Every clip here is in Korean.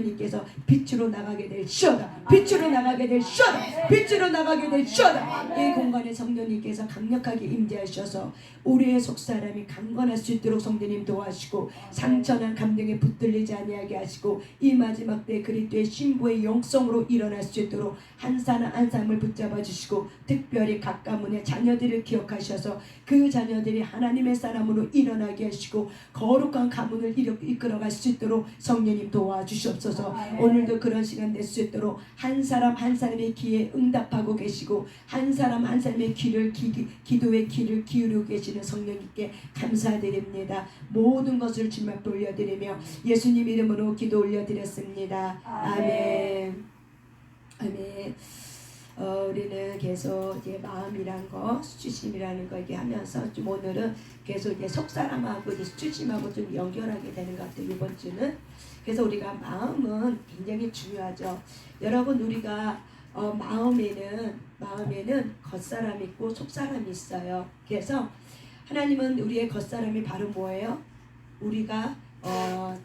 님께서 빛으로 나가게 될 시어다. 빛으로 나가게 될 시어다. 빛으로 나가게 될 시어다. 이 공간에 성령님께서 강력하게 임재하셔서 우리의 속사람이 강건할 수 있도록 성령님 도와주시고 상처난 감정에 붙들리지 아니하게 하시고 이 마지막 때 그리스도의 신부의 영성으로 일어날 수 있도록 한 사람 한 사람을 붙잡아 주시고 특별히 각 가문의 자녀들을 기억하셔서 그 자녀들이 하나님의 사람으로 일어나게 하시고 거룩한 가문을 이끌어갈 수 있도록 성령님 도와주시옵소서. 오늘도 그런 시간 될 수 있도록 한 사람 한 사람의 기에 응답하고 계시고 한 사람 한 사람의 기도의 귀를 기울이고 계시는 성령님께 감사드립니다. 모든 것을 주님 앞에 올려드리며 예수님 이름으로 기도 올려드렸습니다. 아멘. 아멘. 우리는 계속 이제 마음이란 거, 수치심이라는 거 얘기하면서 좀 오늘은 계속 이제 속사람하고 이제 수치심하고 좀 연결하게 되는 것 같아요. 이번 주는. 그래서 우리가 마음은 굉장히 중요하죠. 여러분 우리가 마음에는 겉사람이 있고 속사람이 있어요. 그래서 하나님은 우리의 겉사람이 바로 뭐예요? 우리가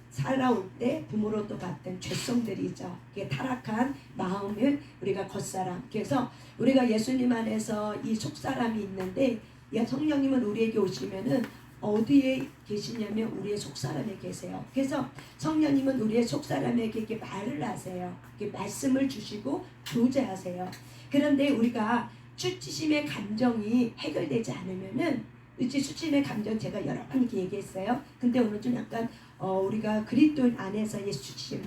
살아올 때 부모로부터 받던 죄성들이죠. 이게 타락한 마음을 우리가 겉사람. 그래서 우리가 예수님 안에서 이 속사람이 있는데 성령님은 우리에게 오시면은 어디에 계시냐면 우리의 속사람에 계세요. 그래서 성령님은 우리의 속사람에게 이렇게 말을 하세요. 이렇게 말씀을 주시고 교제하세요. 그런데 우리가 수치심의 감정이 해결되지 않으면은 수치심의 감정 제가 여러 번 이렇게 얘기했어요. 근데 오늘 좀 약간 우리가 그리스도 안에서의 수치심,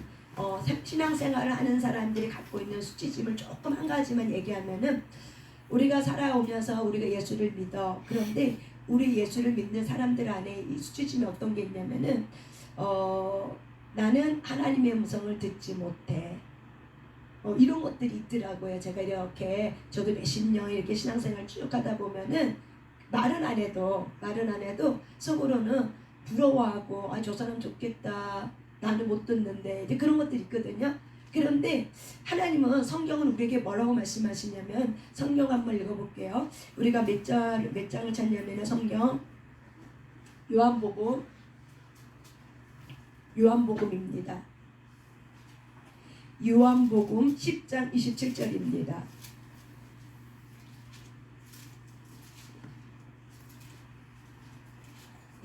신앙생활을 하는 사람들이 갖고 있는 수치심을 조금 한 가지만 얘기하면은 우리가 살아오면서 우리가 예수를 믿어. 그런데 우리 예수를 믿는 사람들 안에 이 수치심이 어떤 게 있냐면은 나는 하나님의 음성을 듣지 못해. 이런 것들이 있더라고요. 제가 이렇게 저도 몇십 년 이렇게 신앙생활 쭉 하다 보면은 말은 안 해도 속으로는 부러워하고 저 사람 좋겠다. 나는 못 듣는데 이제 그런 것들이 있거든요. 그런데 하나님은 성경은 우리에게 뭐라고 말씀하시냐면 성경 한번 읽어볼게요. 우리가 몇 장을 찾냐면 성경 요한복음입니다. 요한복음 10장 27절입니다.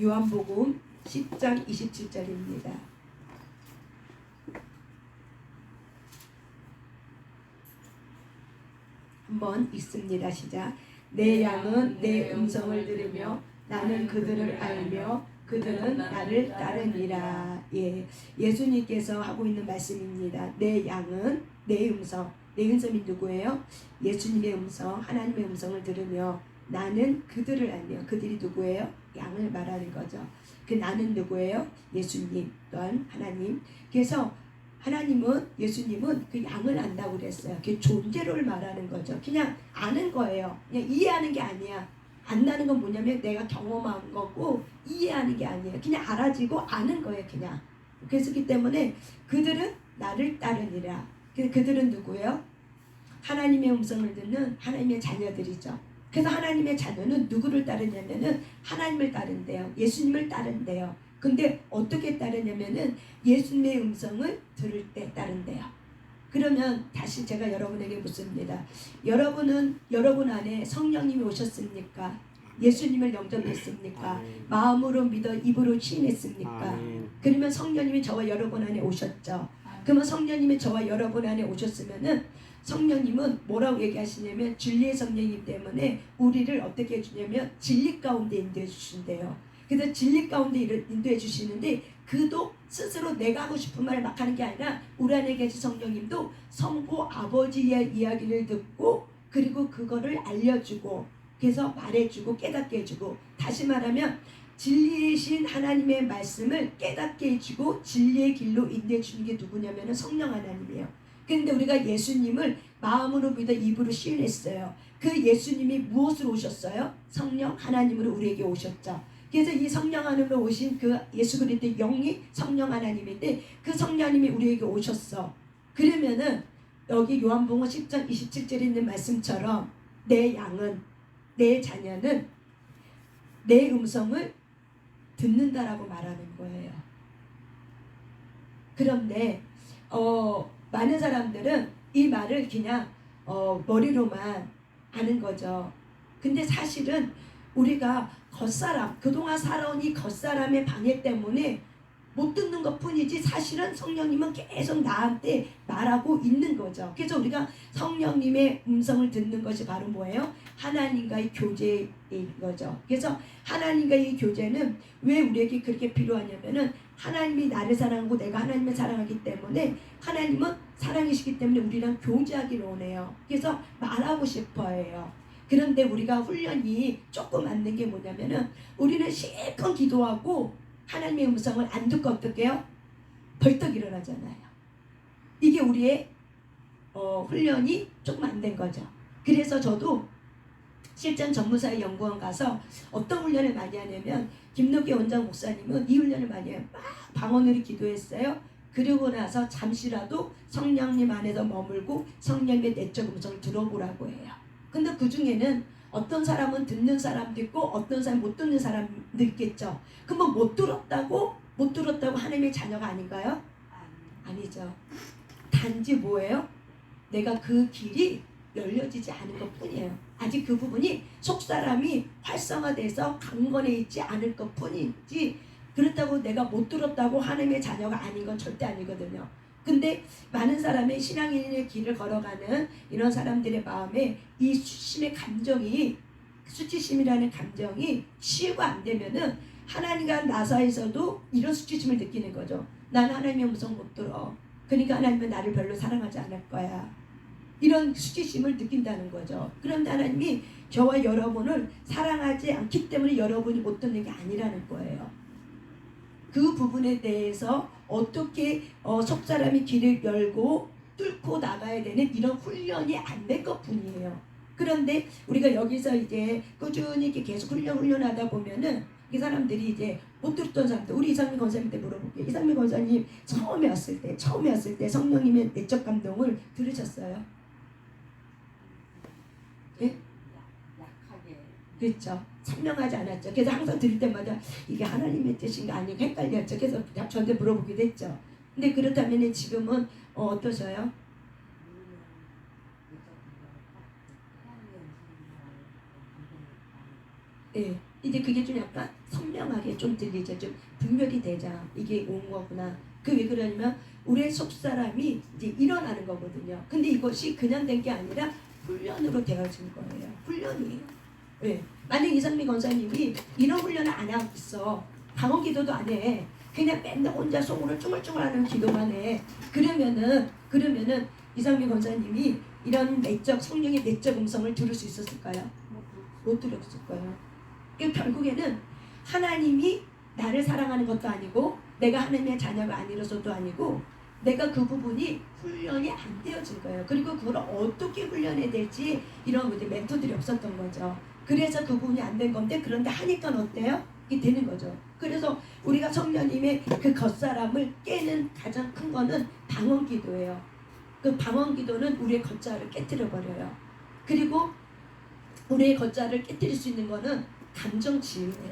요한복음 10장 27절입니다. 한번 읽습니다. 시작. 내 양은 내 음성을 들으며 나는 그들을 알며 그들은 나를 따르니라. 예수님께서 하고 있는 말씀입니다. 내 양은 내 음성. 내 음성이 누구예요? 예수님의 음성, 하나님의 음성을 들으며 나는 그들을 알며. 그들이 누구예요? 양을 말하는 거죠. 그 나는 누구예요? 예수님 또한 하나님. 그래서 예수님은 그 양을 안다고 그랬어요. 그 존재를 말하는 거죠. 그냥 아는 거예요. 그냥 이해하는 게 아니야. 안다는 건 뭐냐면 내가 경험한 거고 이해하는 게 아니에요. 그냥 알아지고 아는 거예요. 그냥. 그렇기 때문에 그들은 나를 따르니라. 그들은 누구예요? 하나님의 음성을 듣는 하나님의 자녀들이죠. 그래서 하나님의 자녀는 누구를 따르냐면은 하나님을 따른대요. 예수님을 따른대요. 근데 어떻게 따르냐면은 예수님의 음성을 들을 때 따른대요. 그러면 다시 제가 여러분에게 묻습니다. 여러분 안에 성령님이 오셨습니까? 예수님을 영접했습니까? 마음으로 믿어 입으로 시인했습니까? 그러면 성령님이 저와 여러분 안에 오셨죠. 그러면 성령님이 저와 여러분 안에 오셨으면은 성령님은 뭐라고 얘기하시냐면 진리의 성령이기 때문에 우리를 어떻게 해주냐면 진리 가운데 인도해 주신대요. 그래서 진리 가운데 인도해 주시는데 그도 스스로 내가 하고 싶은 말을 막 하는 게 아니라 우리 안에 계신 성령님도 성부 아버지의 이야기를 듣고 그리고 그거를 알려주고 그래서 말해주고 깨닫게 해주고 다시 말하면 진리이신 하나님의 말씀을 깨닫게 해주고 진리의 길로 인도해 주는 게 누구냐면 성령 하나님이에요. 그런데 우리가 예수님을 마음으로 믿어 입으로 시인했어요. 그 예수님이 무엇으로 오셨어요? 성령 하나님으로 우리에게 오셨죠. 그래서 이 성령 하나님으로 오신 그 예수 그리스도의 영이 성령 하나님인데 그 성령 하나님이 우리에게 오셨어. 그러면은 여기 요한복음 10장 27절에 있는 말씀처럼 내 양은 내 자녀는 내 음성을 듣는다라고 말하는 거예요. 그런데 많은 사람들은 이 말을 그냥 머리로만 아는 거죠. 근데 사실은 우리가 겉사람, 그동안 살아온 이 겉사람의 방해 때문에 못 듣는 것 뿐이지 사실은 성령님은 계속 나한테 말하고 있는 거죠. 그래서 우리가 성령님의 음성을 듣는 것이 바로 뭐예요? 하나님과의 교제인 거죠. 그래서 하나님과의 교제는 왜 우리에게 그렇게 필요하냐면은 하나님이 나를 사랑하고 내가 하나님을 사랑하기 때문에 하나님은 사랑이시기 때문에 우리랑 교제하기를 원해요. 그래서 말하고 싶어 해요. 그런데 우리가 훈련이 조금 안 된 게 뭐냐면은 우리는 실컷 기도하고 하나님의 음성을 안 듣고 어떻게 해요? 벌떡 일어나잖아요. 이게 우리의 훈련이 조금 안 된 거죠. 그래서 저도 실전 전무사의 연구원 가서 어떤 훈련을 많이 하냐면 김노기 원장 목사님은 이 훈련을 많이 해요. 막 방언으로 기도했어요. 그리고 나서 잠시라도 성령님 안에서 머물고 성령의 내적 음성을 들어보라고 해요. 근데 그 중에는 어떤 사람은 듣는 사람도 있고 어떤 사람은 못 듣는 사람도 있겠죠. 그러면 못 들었다고 하나님의 자녀가 아닌가요? 아니죠. 단지 뭐예요? 내가 그 길이 열려지지 않은 것 뿐이에요. 아직 그 부분이 속사람이 활성화돼서 강건해 있지 않을 것 뿐이지 그렇다고 내가 못 들었다고 하나님의 자녀가 아닌 건 절대 아니거든요. 근데 많은 사람의 신앙인의 길을 걸어가는 이런 사람들의 마음에 이 수치심의 감정이 수치심이라는 감정이 치유가 안 되면은 하나님과 나 사이에서도 이런 수치심을 느끼는 거죠. 난 하나님의 음성 못 들어. 그러니까 하나님은 나를 별로 사랑하지 않을 거야. 이런 수치심을 느낀다는 거죠. 그런데 하나님이 저와 여러분을 사랑하지 않기 때문에 여러분이 못 듣는 게 아니라는 거예요. 그 부분에 대해서 어떻게 속사람이 길을 열고 뚫고 나가야 되는 이런 훈련이 안 될 것 뿐이에요. 그런데 우리가 여기서 이제 꾸준히 이렇게 계속 훈련하다 보면은 이 사람들이 이제 못 들었던 사람들, 우리 이상민 권사님한테 물어볼게요. 이상민 권사님 처음에 왔을 때 성령님의 내적 감동을 들으셨어요? 예? 약하게. 그렇죠. 선명하지 않았죠. 그래서 항상 들을 때마다 이게 하나님의 뜻인가 아닌가 헷갈렸죠. 그래서 저한테 물어보기도 했죠. 근데 그렇다면 지금은 어떠셔요? 네, 이제 그게 좀 약간 선명하게 좀 들리죠. 좀 분별이 되자 이게 온 거구나. 그 왜 그러냐면 우리의 속사람이 이제 일어나는 거거든요. 근데 이것이 그냥 된 게 아니라 훈련으로 되어진 거예요. 훈련이에요. 네. 만약 이상민 권사님이 이런 훈련을 안 하고 있어. 방언 기도도 안 해. 그냥 맨날 혼자 속으로 쭈글쭈글하는 기도만 해. 그러면은 이상민 권사님이 이런 성령의 내적 음성을 들을 수 있었을까요? 못 들었을 거예요. 그러니까 결국에는 하나님이 나를 사랑하는 것도 아니고 내가 하나님의 자녀가 아니라서도 아니고 내가 그 부분이 훈련이 안 되어진 거예요. 그리고 그걸 어떻게 훈련해야 될지 이런 멘토들이 없었던 거죠. 그래서 그 부분이 안 된 건데 그런데 하니까 어때요? 이게 되는 거죠. 그래서 우리가 성령님의 그 겉사람을 깨는 가장 큰 거는 방언 기도예요. 그 방언 기도는 우리의 겉자를 깨뜨려 버려요. 그리고 우리의 겉자를 깨뜨릴 수 있는 거는 감정 치유예요.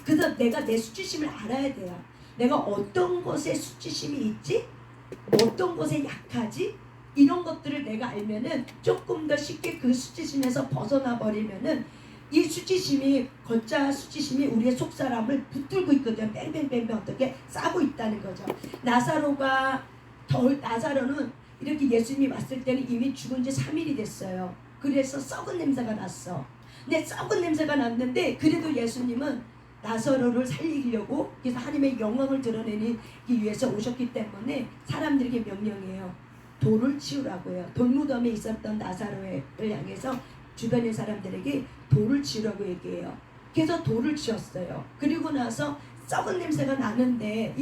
그래서 내가 내 수치심을 알아야 돼요. 내가 어떤 것에 수치심이 있지? 어떤 것에 약하지? 이런 것들을 내가 알면은 조금 더 쉽게 그 수치심에서 벗어나 버리면은 이 수치심이 겉자 수치심이 우리의 속사람을 붙들고 있거든요. 뺑뺑뺑뺑 어떻게 싸고 있다는 거죠. 나사로는 이렇게 예수님이 왔을 때는 이미 죽은 지 3일이 됐어요. 그래서 썩은 냄새가 났어. 근데 썩은 냄새가 났는데 그래도 예수님은 나사로를 살리려고 그래서 하나님의 영광을 드러내기 위해서 오셨기 때문에 사람들에게 명령해요. 돌을 치우라고 해요. 돌무덤에 있었던 나사로를 향해서 주변의 사람들에게 돌을 치우라고 얘기해요. 그래서 돌을 치웠어요. 그리고 나서 썩은 냄새가 나는데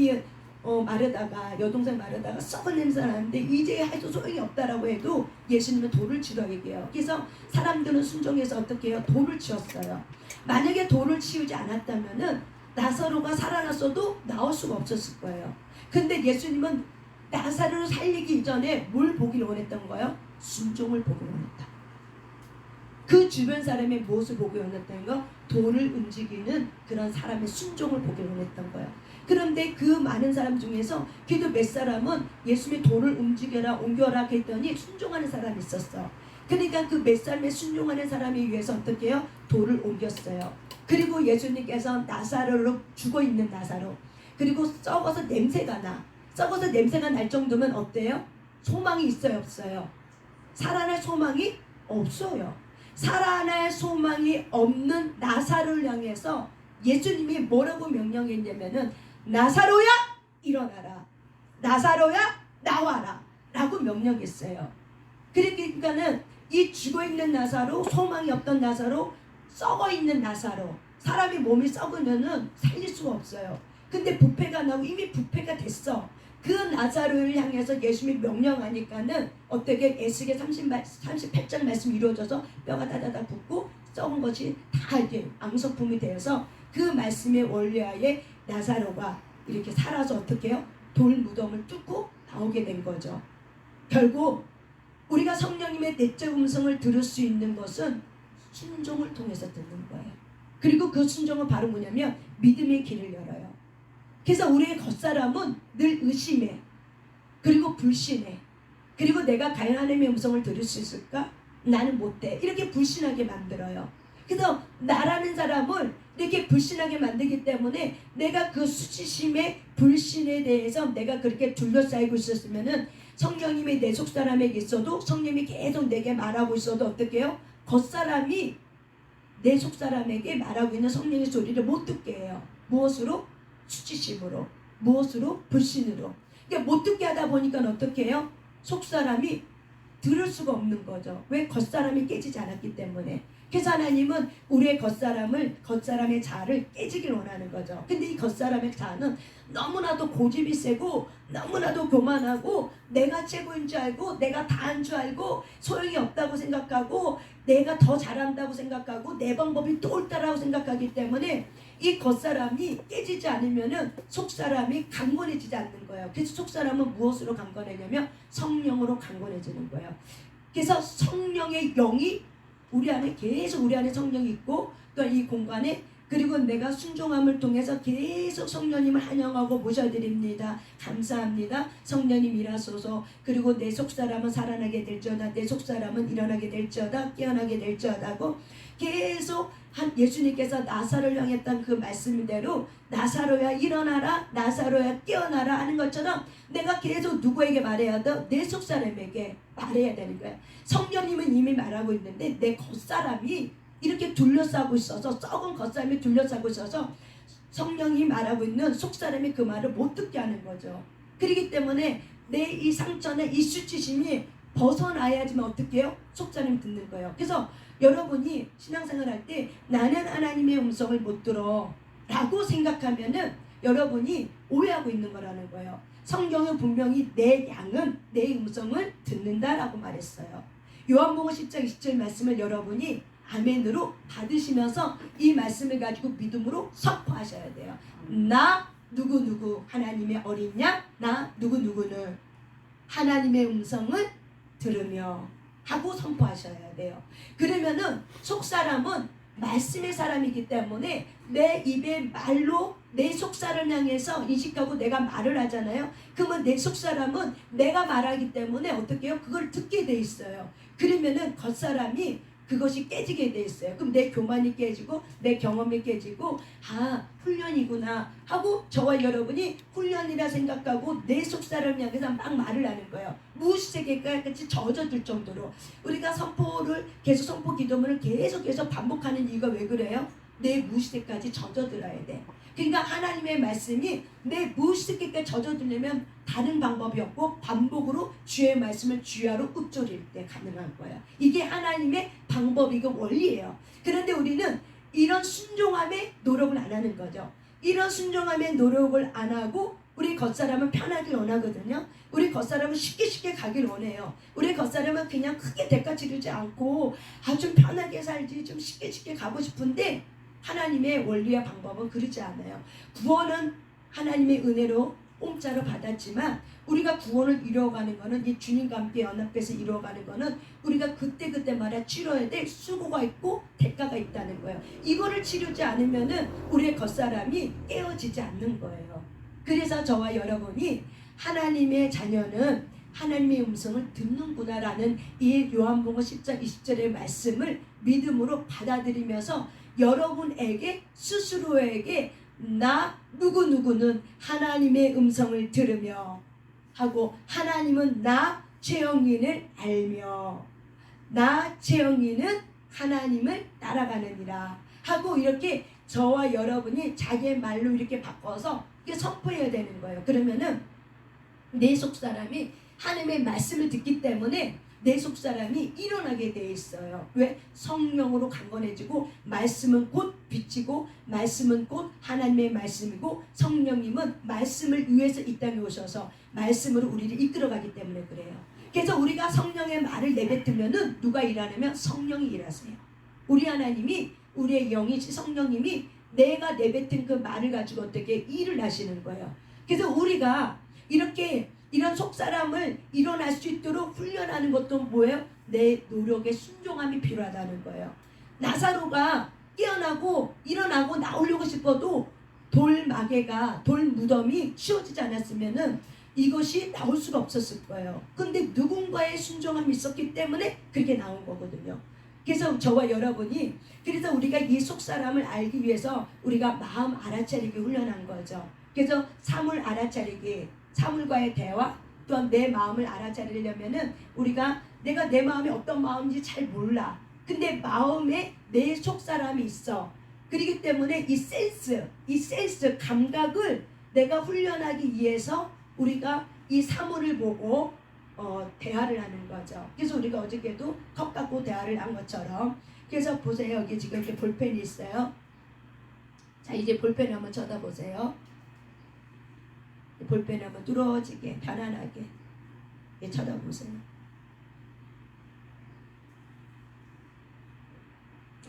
여동생 마르다가 썩은 냄새가 나는데 이제 해도 소용이 없다라고 해도 예수님은 돌을 치우라고 얘기해요. 그래서 사람들은 순종해서 어떻게 해요? 돌을 치웠어요. 만약에 돌을 치우지 않았다면은 나사로가 살아났어도 나올 수가 없었을 거예요. 근데 예수님은 나사로를 살리기 이전에 뭘 보기를 원했던 거예요? 순종을 보기를 원했다. 그 주변 사람의 무엇을 보기 원했던 거? 돌을 움직이는 그런 사람의 순종을 보기 원했던 거예요. 그런데 그 많은 사람 중에서 그래도 몇 사람은 예수님의 돌을 움직여라 옮겨라 했더니 순종하는 사람이 있었어. 그러니까 그 몇 사람의 순종하는 사람이 위해서 어떻게 해요? 돌을 옮겼어요. 그리고 예수님께서 나사로로 죽어있는 나사로, 그리고 썩어서 냄새가 나. 썩어서 냄새가 날 정도면 어때요? 소망이 있어요 없어요? 살아날 소망이 없어요. 살아날 소망이 없는 나사로를 향해서 예수님이 뭐라고 명령했냐면은 나사로야 일어나라, 나사로야 나와라 라고 명령했어요. 그러니까는 이 죽어있는 나사로, 소망이 없던 나사로, 썩어있는 나사로, 사람이 몸이 썩으면은 살릴 수가 없어요. 근데 부패가 나고 이미 부패가 됐어. 그 나사로를 향해서 예수님이 명령하니까는 어떻게 에스겔 38장 말씀 이루어져서 뼈가 다다다 붙고 썩은 것이 다 이렇게 앙석품이 되어서 그 말씀의 원리하에 나사로가 이렇게 살아서 어떻게 해요? 돌 무덤을 뚫고 나오게 된 거죠. 결국 우리가 성령님의 내적 음성을 들을 수 있는 것은 순종을 통해서 듣는 거예요. 그리고 그 순종은 바로 뭐냐면 믿음의 길을 열어요. 그래서 우리의 겉사람은 늘 의심해. 그리고 불신해. 그리고 내가 과연 하나님의 음성을 들을 수 있을까? 나는 못해. 이렇게 불신하게 만들어요. 그래서 나라는 사람을 이렇게 불신하게 만들기 때문에 내가 그 수치심의 불신에 대해서 내가 그렇게 둘러싸이고 있었으면은 성령님이 내 속사람에게 있어도 성령님이 계속 내게 말하고 있어도 어떻게 해요? 겉사람이 내 속사람에게 말하고 있는 성령의 소리를 못 듣게 해요. 무엇으로? 수치심으로. 무엇으로? 불신으로. 그러니까 못 듣게 하다 보니까 어떻게 해요? 속사람이 들을 수가 없는 거죠. 왜? 겉사람이 깨지지 않았기 때문에. 그래서 하나님은 우리의 겉사람의 자아를 깨지길 원하는 거죠. 근데 이 겉사람의 자아는 너무나도 고집이 세고 너무나도 교만하고 내가 최고인 줄 알고 내가 다 한 줄 알고 소용이 없다고 생각하고 내가 더 잘한다고 생각하고 내 방법이 또 옳다라고 생각하기 때문에 이 겉사람이 깨지지 않으면은 속사람이 강건해지지 않는 거예요. 그래서 속사람은 무엇으로 강건해냐면 성령으로 강건해지는 거예요. 그래서 성령의 영이 우리 안에 계속 우리 안에 성령이 있고 또 이 공간에 그리고 내가 순종함을 통해서 계속 성령님을 환영하고 모셔드립니다. 감사합니다. 성령님 일하소서. 그리고 내 속사람은 살아나게 될지어다. 내 속사람은 일어나게 될지어다. 깨어나게 될지어다고 계속 예수님께서 나사로를 향했던 그 말씀대로 나사로야 일어나라, 나사로야 깨어나라 하는 것처럼 내가 계속 누구에게 말해야 돼? 내 속사람에게 말해야 되는 거야. 성령님은 이미 말하고 있는데 내 겉사람이 이렇게 둘러싸고 있어서 썩은 겉사람이 둘러싸고 있어서 성령이 말하고 있는 속사람이 그 말을 못 듣게 하는 거죠. 그렇기 때문에 내 이 상처나 이 수치심이 벗어나야지만 어떻게 해요? 속사람이 듣는 거예요. 그래서 여러분이 신앙생활 할 때 나는 하나님의 음성을 못 들어 라고 생각하면은 여러분이 오해하고 있는 거라는 거예요. 성경은 분명히 내 양은 내 음성을 듣는다라고 말했어요. 요한복음 10장 27 말씀을 여러분이 아멘으로 받으시면서 이 말씀을 가지고 믿음으로 선포하셔야 돼요. 나 누구누구 하나님의 어린 양, 나 누구누구는 하나님의 음성을 들으며 하고 선포하셔야 돼요. 그러면은 속사람은 말씀의 사람이기 때문에 내 입의 말로 내 속사를 향해서 인식하고 내가 말을 하잖아요. 그러면 내 속사람은 내가 말하기 때문에 어떻게 해요? 그걸 듣게 돼 있어요. 그러면은 겉사람이 그것이 깨지게 돼 있어요. 그럼 내 교만이 깨지고 내 경험이 깨지고 훈련이구나 하고 저와 여러분이 훈련이라 생각하고 내 속사람을 향해서 막 말을 하는 거예요. 무의식세계가 같이 젖어들 정도로 우리가 계속 선포 기도문을 계속해서 반복하는 이유가 왜 그래요? 내 무의식세계까지 젖어들어야 돼. 그러니까 하나님의 말씀이 내 무의식세계까지 젖어들려면 다른 방법이 없고 반복으로 주의 말씀을 주야로 읊조릴 때 가능한 거예요. 이게 하나님의 방법이고 원리예요. 그런데 우리는 이런 순종함에 노력을 안 하는 거죠. 이런 순종함에 노력을 안 하고 우리 겉사람은 편하길 원하거든요. 우리 겉사람은 쉽게 가길 원해요. 우리 겉사람은 그냥 크게 대가 치르지 않고 좀 편하게 살지 좀 쉽게 가고 싶은데 하나님의 원리와 방법은 그러지 않아요. 구원은 하나님의 은혜로 공짜로 받았지만 우리가 구원을 이루어가는 거는 이 주님과 함께 연합해서 이루어가는 거는 우리가 그때그때마다 치러야 될 수고가 있고 대가가 있다는 거예요. 이거를 치르지 않으면은 우리의 겉사람이 깨어지지 않는 거예요. 그래서 저와 여러분이 하나님의 자녀는 하나님의 음성을 듣는구나라는 이 요한복음 10장 20절의 말씀을 믿음으로 받아들이면서 여러분에게 스스로에게 나 누구누구는 하나님의 음성을 들으며 하고 하나님은 나 최영인을 알며 나 최영인은 하나님을 따라가느니라 하고 이렇게 저와 여러분이 자기의 말로 이렇게 바꿔서 이게 선포해야 되는 거예요. 그러면은 내 속사람이 하나님의 말씀을 듣기 때문에 내 속사람이 일어나게 돼 있어요. 왜? 성령으로 강건해지고 말씀은 곧 빛이고 말씀은 곧 하나님의 말씀이고 성령님은 말씀을 위해서 이 땅에 오셔서 말씀으로 우리를 이끌어가기 때문에 그래요. 그래서 우리가 성령의 말을 내뱉으면은 누가 일하냐면 성령이 일하세요. 우리 하나님이 우리의 영이신 성령님이 내가 내뱉은 그 말을 가지고 어떻게 일을 하시는 거예요. 그래서 우리가 이렇게 이런 속사람을 일어날 수 있도록 훈련하는 것도 뭐예요? 내 노력에 순종함이 필요하다는 거예요. 나사로가 깨어나고 일어나고 나오려고 싶어도 돌마개가 돌 무덤이 치워지지 않았으면은 이것이 나올 수가 없었을 거예요. 근데 누군가의 순종함이 있었기 때문에 그렇게 나온 거거든요. 그래서 저와 여러분이 그래서 우리가 이 속사람을 알기 위해서 우리가 마음 알아차리기 훈련한 거죠. 그래서 사물 알아차리기, 사물과의 대화, 또한 내 마음을 알아차리려면은 우리가 내가 내 마음이 어떤 마음인지 잘 몰라. 근데 마음에 내 속사람이 있어. 그렇기 때문에 이 센스, 감각을 내가 훈련하기 위해서 우리가 이 사물을 보고 대화를 하는 거죠. 그래서 우리가 어저께도 컵 갖고 대화를 한 것처럼. 그래서 보세요. 여기 지금 이렇게 볼펜이 있어요. 자, 이제 볼펜 한번 쳐다보세요. 볼펜 한번 뚫어지게 편안하게 쳐다보세요.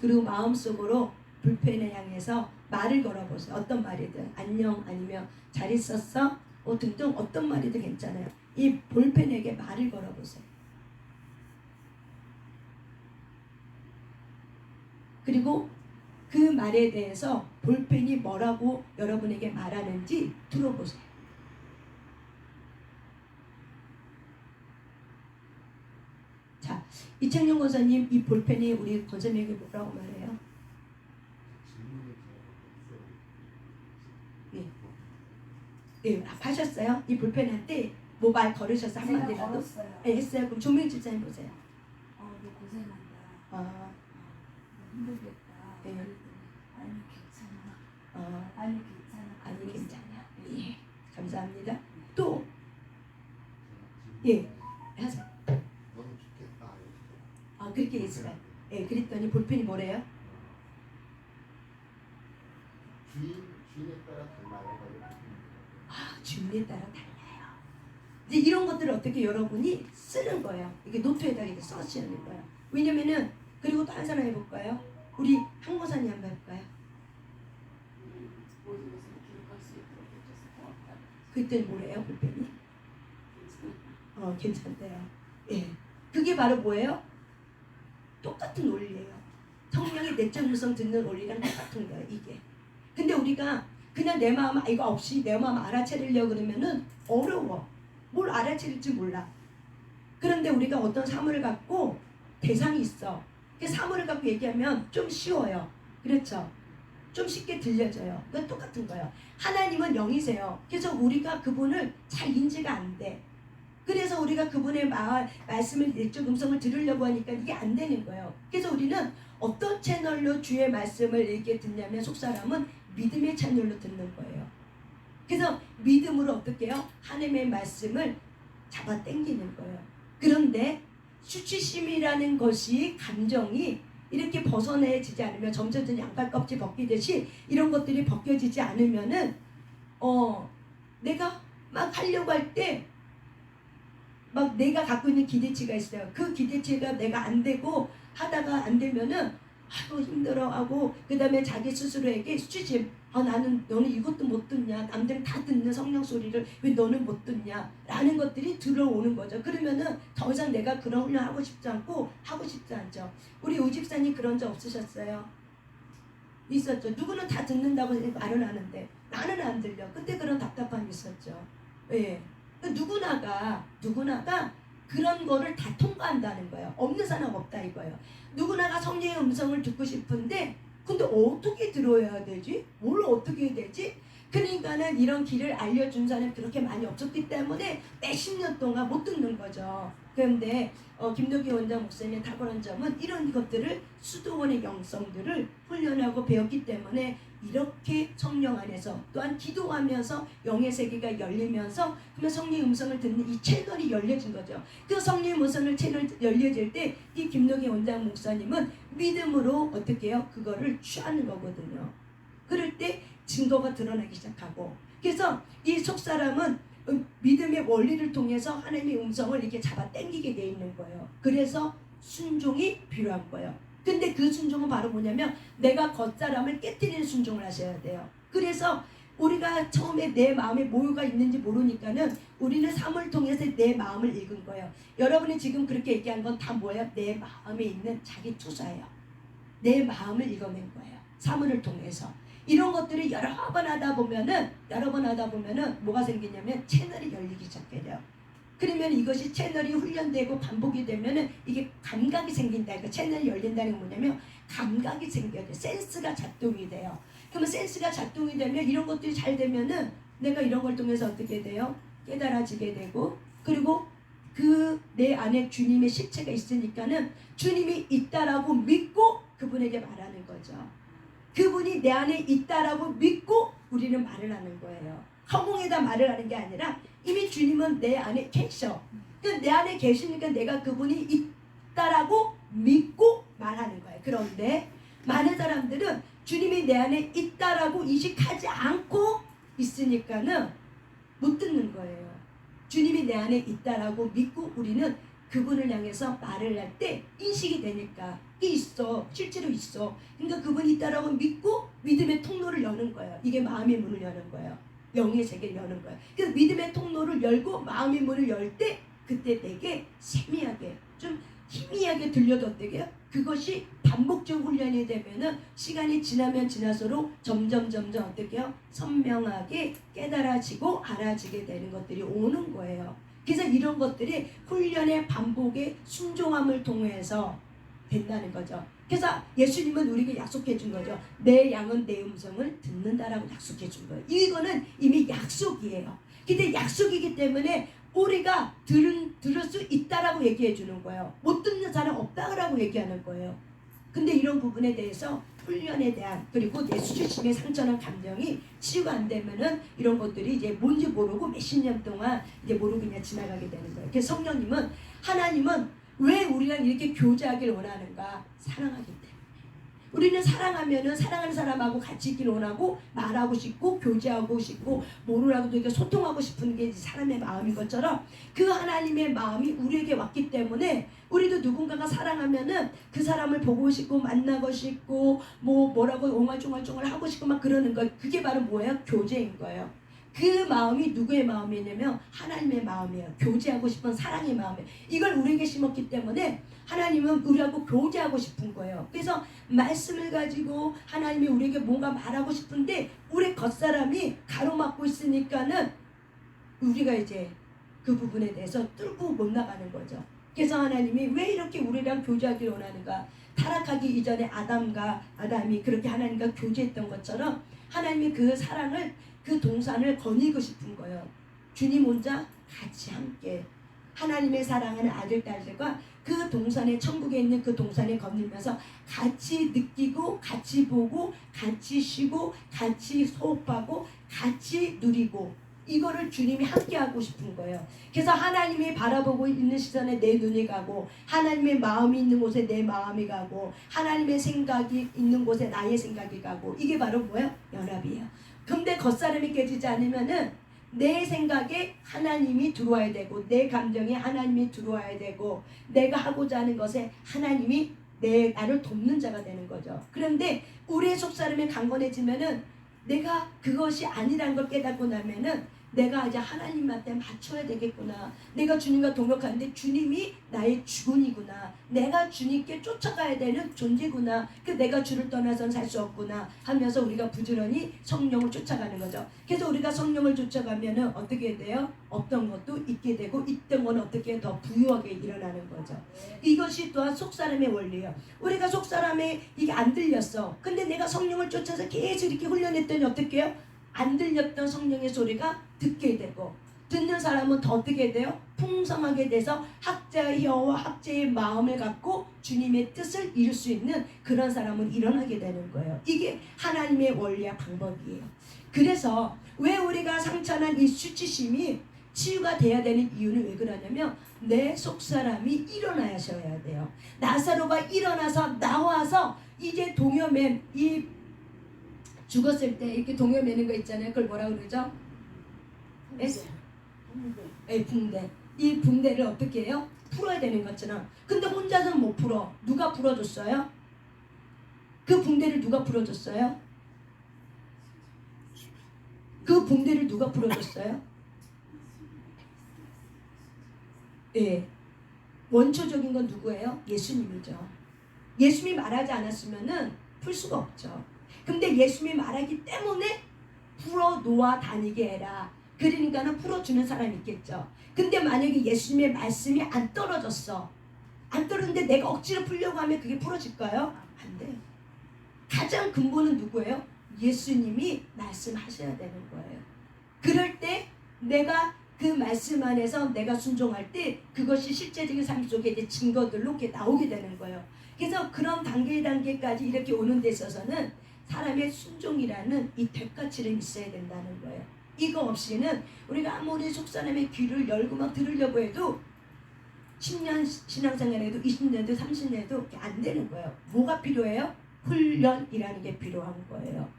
그리고 마음속으로 볼펜에 향해서 말을 걸어보세요. 어떤 말이든 안녕 아니면 잘 있었어? 등등 어떤 말이든 괜찮아요. 이 볼펜에게 말을 걸어보세요. 그리고 그 말에 대해서 볼펜이 뭐라고 여러분에게 말하는지 들어보세요. 자, 이창용 권사님, 이 볼펜이 우리 권사님에게 뭐라고 말해요? 네, 하셨어요? 이 볼펜한테 뭐 말 걸으셔서 한마디라도? 네, 했어요. 그럼 조명 집사님 보세요. 너 고생한다. 힘들겠다. 네. 아니 괜찮아. 아니 괜찮아. 예, 감사합니다. 또, 예, 하세요. 너무 좋겠다. 그렇게 했어요. 예, 그랬더니 볼펜이 뭐래요? 주인에 따라 달라요. 주인에 따라 달라요. 이제 이런 것들을 어떻게 여러분이 쓰는 거예요. 이게 노트에다가 이렇게 써주시는 거예요. 왜냐면은 그리고 또 한 사람 해볼까요? 우리 한고사님 한번 해볼까요? 그때 뭐래요, 볼펜이? 괜찮대요. 예, 그게 바로 뭐예요? 똑같은 원리예요. 성령의 내적 음성 듣는 원리랑 똑같은 거예요, 이게. 근데 우리가 그냥 내 마음 이거 없이 내 마음 알아차리려고 그러면은 어려워. 뭘 알아차릴지 몰라. 그런데 우리가 어떤 사물을 갖고 대상이 있어. 그 사물을 갖고 얘기하면 좀 쉬워요. 그렇죠? 좀 쉽게 들려져요. 그건 똑같은 거예요. 하나님은 영이세요. 그래서 우리가 그분을 잘 인지가 안 돼. 그래서 우리가 그분의 말씀을 내적 음성을 들으려고 하니까 이게 안 되는 거예요. 그래서 우리는 어떤 채널로 주의 말씀을 이렇게 듣냐면 속사람은 믿음의 채널로 듣는 거예요. 그래서 믿음으로 어떻게 해요? 하나님의 말씀을 잡아 당기는 거예요. 그런데 수치심이라는 것이 감정이 이렇게 벗어내지지 않으면 점점 양팔 껍질 벗기듯이 이런 것들이 벗겨지지 않으면은 내가 막 하려고 할 때 막 내가 갖고 있는 기대치가 있어요. 그 기대치가 내가 안 되고 하다가 안 되면은 아이고 힘들어하고 그 다음에 자기 스스로에게 수치심. 너는 이것도 못 듣냐? 남들은 다 듣는 성령 소리를 왜 너는 못 듣냐? 라는 것들이 들어오는 거죠. 그러면은 더 이상 내가 그런 훈련 하고 싶지 않고 하고 싶지 않죠. 우리 우집사님 그런 적 없으셨어요? 있었죠. 누구는 다 듣는다고 말은 하는데 나는 안 들려. 그때 그런 답답함이 있었죠. 예. 누구나가 그런 거를 다 통과한다는 거예요. 없는 사람 없다 이거예요. 누구나가 성령의 음성을 듣고 싶은데 근데 어떻게 들어야 되지? 뭘 어떻게 해야 되지? 그러니까는 이런 길을 알려준 사람이 그렇게 많이 없었기 때문에 몇십 년 동안 못 듣는 거죠. 그런데 김덕기 원장 목사님의 탁월한 점은 이런 것들을 수도원의 영성들을 훈련하고 배웠기 때문에 이렇게 성령 안에서 또한 기도하면서 영의 세계가 열리면서 그러면 성령의 음성을 듣는 이 채널이 열려진 거죠. 그 성령의 음성을 채널 열려질 때 이 김덕기 원장 목사님은 믿음으로 어떻게 해요? 그거를 취하는 거거든요. 그럴 때 증거가 드러나기 시작하고 그래서 이 속사람은 믿음의 원리를 통해서 하나님의 음성을 이렇게 잡아 당기게 돼 있는 거예요. 그래서 순종이 필요한 거예요. 근데 그 순종은 바로 뭐냐면 내가 겉사람을 깨뜨리는 순종을 하셔야 돼요. 그래서 우리가 처음에 내 마음에 뭐가 있는지 모르니까는 우리는 삶을 통해서 내 마음을 읽은 거예요. 여러분이 지금 그렇게 얘기한 건 다 뭐예요? 내 마음에 있는 자기 투자예요. 내 마음을 읽어낸 거예요. 사물을 통해서. 이런 것들을 여러 번 하다 보면은 뭐가 생기냐면 채널이 열리기 시작해요. 그러면 이것이 채널이 훈련되고 반복이 되면은 이게 감각이 생긴다. 그러니까 채널이 열린다는 건 뭐냐면 감각이 생겨야 돼. 센스가 작동이 돼요. 그러면 센스가 작동이 되면 이런 것들이 잘 되면은 내가 이런 걸 통해서 어떻게 돼요? 깨달아지게 되고 그리고 그 내 안에 주님의 실체가 있으니까는 주님이 있다라고 믿고 그분에게 말하는 거죠. 그분이 내 안에 있다라고 믿고 우리는 말을 하는 거예요. 허공에다 말을 하는 게 아니라 이미 주님은 내 안에 계셔. 내 안에 계시니까 내가 그분이 있다라고 믿고 말하는 거예요. 그런데 많은 사람들은 주님이 내 안에 있다라고 인식하지 않고 있으니까는 못 듣는 거예요. 주님이 내 안에 있다라고 믿고 우리는 그분을 향해서 말을 할 때 인식이 되니까 있어. 실제로 있어. 그러니까 그분이 있다라고 믿고 믿음의 통로를 여는 거예요. 이게 마음의 문을 여는 거예요. 영의 세계를 여는 거예요. 그래서 믿음의 통로를 열고 마음의 문을 열 때 그때 되게 세미하게 좀 희미하게 들려도 어때요? 그것이 반복적 훈련이 되면은 시간이 지나면 지날수록 점점 어떻게 해요? 선명하게 깨달아지고 알아지게 되는 것들이 오는 거예요. 그래서 이런 것들이 훈련의 반복의 순종함을 통해서 된다는 거죠. 그래서 예수님은 우리에게 약속해 준 거죠. 내 양은 내 음성을 듣는다라고 약속해 준 거예요. 이거는 이미 약속이에요. 근데 약속이기 때문에 우리가 들을 수 있다라고 얘기해 주는 거예요. 못 듣는 사람 없다라고 얘기하는 거예요. 근데 이런 부분에 대해서 훈련에 대한 그리고 내 수치심의 상처나 감정이 치유가 안 되면은 이런 것들이 이제 뭔지 모르고 몇십 년 동안 이제 모르고 그냥 지나가게 되는 거예요. 그래서 성령님은 하나님은 왜 우리랑 이렇게 교제하길 원하는가? 사랑하기 때문에. 우리는 사랑하면은 사랑하는 사람하고 같이 있길 원하고 말하고 싶고 교제하고 싶고 모르라고도 이렇게 소통하고 싶은 게 사람의 마음인 것처럼 그 하나님의 마음이 우리에게 왔기 때문에 우리도 누군가가 사랑하면은 그 사람을 보고 싶고 만나고 싶고 뭐라고 옹알종알종알 하고 싶고 막 그러는 거 그게 바로 뭐예요? 교제인 거예요. 그 마음이 누구의 마음이냐면 하나님의 마음이에요. 교제하고 싶은 사랑의 마음이에요. 이걸 우리에게 심었기 때문에 하나님은 우리하고 교제하고 싶은 거예요. 그래서 말씀을 가지고 하나님이 우리에게 뭔가 말하고 싶은데 우리 겉사람이 가로막고 있으니까는 우리가 이제 그 부분에 대해서 뚫고 못 나가는 거죠. 그래서 하나님이 왜 이렇게 우리랑 교제하기를 원하는가? 타락하기 이전에 아담이 그렇게 하나님과 교제했던 것처럼 하나님이 그 사랑을 그 동산을 거니고 싶은 거예요. 주님 혼자 같이 함께 하나님의 사랑하는 아들 딸들과 그 동산에 천국에 있는 그 동산에 거닐면서 같이 느끼고 같이 보고 같이 쉬고 같이 호흡하고 같이 누리고 이거를 주님이 함께 하고 싶은 거예요. 그래서 하나님이 바라보고 있는 시선에 내 눈이 가고 하나님의 마음이 있는 곳에 내 마음이 가고 하나님의 생각이 있는 곳에 나의 생각이 가고 이게 바로 뭐예요? 연합이에요. 근데 겉사람이 깨지지 않으면은 내 생각에 하나님이 들어와야 되고 내 감정에 하나님이 들어와야 되고 내가 하고자 하는 것에 하나님이 나를 돕는 자가 되는 거죠. 그런데 우리의 속사람이 강건해지면은 내가 그것이 아니라는 걸 깨닫고 나면은 내가 이제 하나님한테 맞춰야 되겠구나. 내가 주님과 동역하는데 주님이 나의 주군이구나. 내가 주님께 쫓아가야 되는 존재구나. 내가 주를 떠나서는 살 수 없구나 하면서 우리가 부지런히 성령을 쫓아가는 거죠. 그래서 우리가 성령을 쫓아가면은 어떻게 돼요? 없던 것도 있게 되고 있던 건 어떻게 더 부유하게 일어나는 거죠. 이것이 또한 속사람의 원리예요. 우리가 속사람에 이게 안 들렸어. 근데 내가 성령을 쫓아서 계속 이렇게 훈련했더니 어떻게 해요? 안 들렸던 성령의 소리가 듣게 되고, 듣는 사람은 더 어떻게 돼요? 풍성하게 돼서 학자의 혀와 학자의 마음을 갖고 주님의 뜻을 이룰 수 있는 그런 사람은 일어나게 되는 거예요. 이게 하나님의 원리와 방법이에요. 그래서 왜 우리가 상처난 이 수치심이 치유가 돼야 되는 이유는 왜 그러냐면 내 속사람이 일어나셔야 돼요. 나사로가 일어나서 나와서 이제 동여맨, 이 죽었을 때 이렇게 동여매는 거 있잖아요. 그걸 뭐라 그러죠? 붕대. 이 붕대를 어떻게 해요? 풀어야 되는 것처럼. 근데 혼자서는 못 풀어. 누가 풀어줬어요? 그 붕대를 누가 풀어줬어요? 그 붕대를 누가 풀어줬어요? 예. 원초적인 건 누구예요? 예수님이죠. 예수님이 말하지 않았으면은 풀 수가 없죠. 근데 예수님이 말하기 때문에 풀어놓아 다니게 해라. 그러니까는 풀어주는 사람이 있겠죠. 근데 만약에 예수님의 말씀이 안 떨어졌어. 안 떨어졌는데 내가 억지로 풀려고 하면 그게 풀어질까요? 안 돼요. 가장 근본은 누구예요? 예수님이 말씀하셔야 되는 거예요. 그럴 때 내가 그 말씀 안에서 내가 순종할 때 그것이 실제적인 삶 속에 이제 증거들로 이렇게 나오게 되는 거예요. 그래서 그런 단계까지 이렇게 오는 데 있어서는 사람의 순종이라는 이 대가치를 있어야 된다는 거예요. 이거 없이는 우리가 아무리 속사람의 귀를 열고 막 들으려고 해도 10년 신앙생활에도 20년도 30년도 안 되는 거예요. 뭐가 필요해요? 훈련이라는 게 필요한 거예요.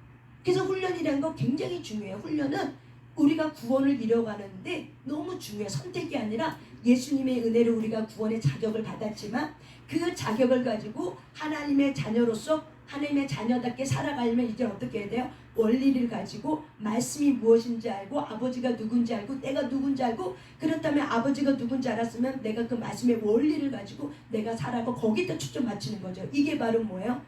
그래서 훈련이라는 거 굉장히 중요해요. 훈련은 우리가 구원을 이뤄가는데 너무 중요해요. 선택이 아니라 예수님의 은혜로 우리가 구원의 자격을 받았지만 그 자격을 가지고 하나님의 자녀로서 하나님의 자녀답게 살아가려면 이제 어떻게 해야 돼요? 원리를 가지고 말씀이 무엇인지 알고 아버지가 누군지 알고 내가 누군지 알고, 그렇다면 아버지가 누군지 알았으면 내가 그 말씀의 원리를 가지고 내가 살아가고 거기다 초점 맞추는 거죠. 이게 바로 뭐예요?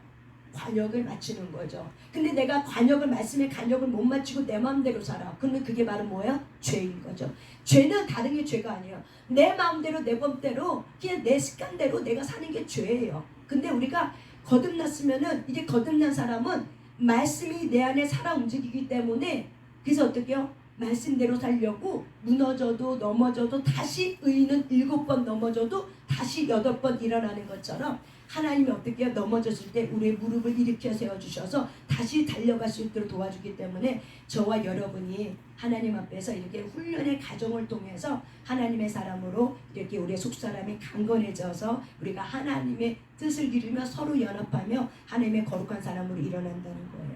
관역을 맞추는 거죠. 근데 내가 말씀의 관역을 못 맞추고 내 마음대로 살아. 그러면 그게 바로 뭐예요? 죄인 거죠. 죄는 다른 게 죄가 아니에요. 내 마음대로 내 법대로 그냥 내 습관대로 내가 사는 게 죄예요. 근데 우리가 거듭났으면은 이제 거듭난 사람은 말씀이 내 안에 살아 움직이기 때문에 그래서 어떻게 해요? 말씀대로 살려고 무너져도 넘어져도 다시 의인은 7번 넘어져도 다시 8번 일어나는 것처럼 하나님이 어떻게 해요? 넘어졌을 때 우리의 무릎을 일으켜 세워주셔서 다시 달려갈 수 있도록 도와주기 때문에 저와 여러분이 하나님 앞에서 이렇게 훈련의 과정을 통해서 하나님의 사람으로 이렇게 우리의 속사람이 강건해져서 우리가 하나님의 뜻을 이루며 서로 연합하며 하나님의 거룩한 사람으로 일어난다는 거예요.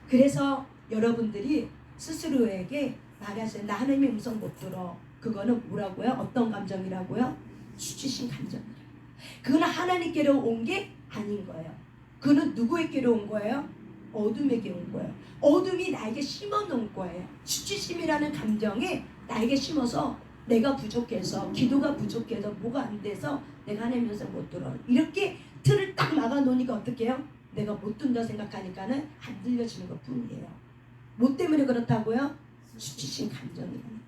그래서 여러분들이 스스로에게 말하세요. 나 하나님의 음성 못 들어. 그거는 뭐라고요? 어떤 감정이라고요? 수치심 감정이라고. 그건 하나님께로 온 게 아닌 거예요. 그는 누구에게로 온 거예요? 어둠에게 온 거예요. 어둠이 나에게 심어놓은 거예요. 수치심이라는 감정에 나에게 심어서 내가 부족해서 기도가 부족해서 뭐가 안 돼서 내가 하나님 음성 못 들어. 이렇게 틀을 딱 막아놓으니까 어떻게 해요? 내가 못 듣는다 생각하니까는 안 들려지는 것 뿐이에요. 뭐 때문에 그렇다고요? 수치심 감정이라는 거예요.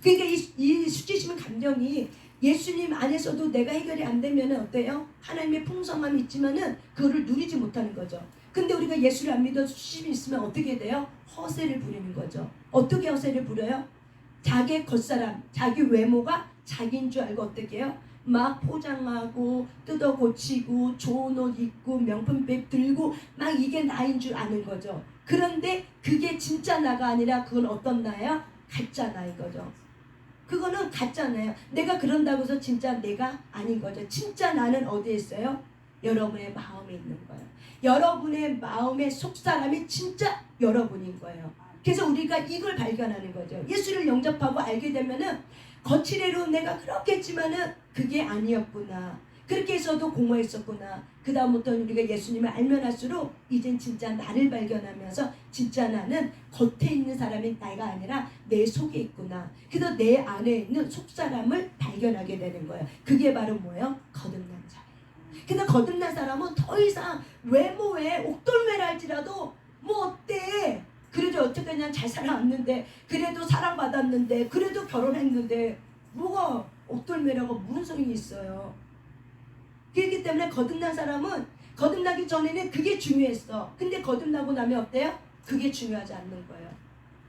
그러니까 이 수치심 감정이 예수님 안에서도 내가 해결이 안 되면 어때요? 하나님의 풍성함이 있지만은 그거를 누리지 못하는 거죠. 근데 우리가 예수를 안 믿어 수치심이 있으면 어떻게 돼요? 허세를 부리는 거죠. 어떻게 허세를 부려요? 자기의 겉사람, 자기 외모가 자기인 줄 알고 어떻게 해요? 막 포장하고 뜯어 고치고 좋은 옷 입고 명품백 들고 막 이게 나인 줄 아는 거죠. 그런데 그게 진짜 나가 아니라 그건 어떤 나야? 가짜 나인 거죠. 그거는 가짜나요. 내가 그런다고 해서 진짜 내가 아닌 거죠. 진짜 나는 어디에 있어요? 여러분의 마음에 있는 거예요. 여러분의 마음의 속사람이 진짜 여러분인 거예요. 그래서 우리가 이걸 발견하는 거죠. 예수를 영접하고 알게 되면은 거칠애로 내가 그렇게 했지만은 그게 아니었구나. 그렇게 해서도 공허했었구나. 그 다음부터는 우리가 예수님을 알면 할수록 이젠 진짜 나를 발견하면서 진짜 나는 겉에 있는 사람이 나가 아니라 내 속에 있구나. 그래서 내 안에 있는 속사람을 발견하게 되는 거예요. 그게 바로 뭐예요? 거듭난 자예요. 근데 거듭난 사람은 더 이상 외모에 옥돌매라 할지라도 뭐 어때? 그래도 어쨌거나 잘 살아왔는데, 그래도 사랑받았는데, 그래도 결혼했는데 뭐가 옥돌매라고 무슨 소용이 있어요. 그렇기 때문에 거듭난 사람은 거듭나기 전에는 그게 중요했어. 근데 거듭나고 나면 어때요? 그게 중요하지 않는 거예요.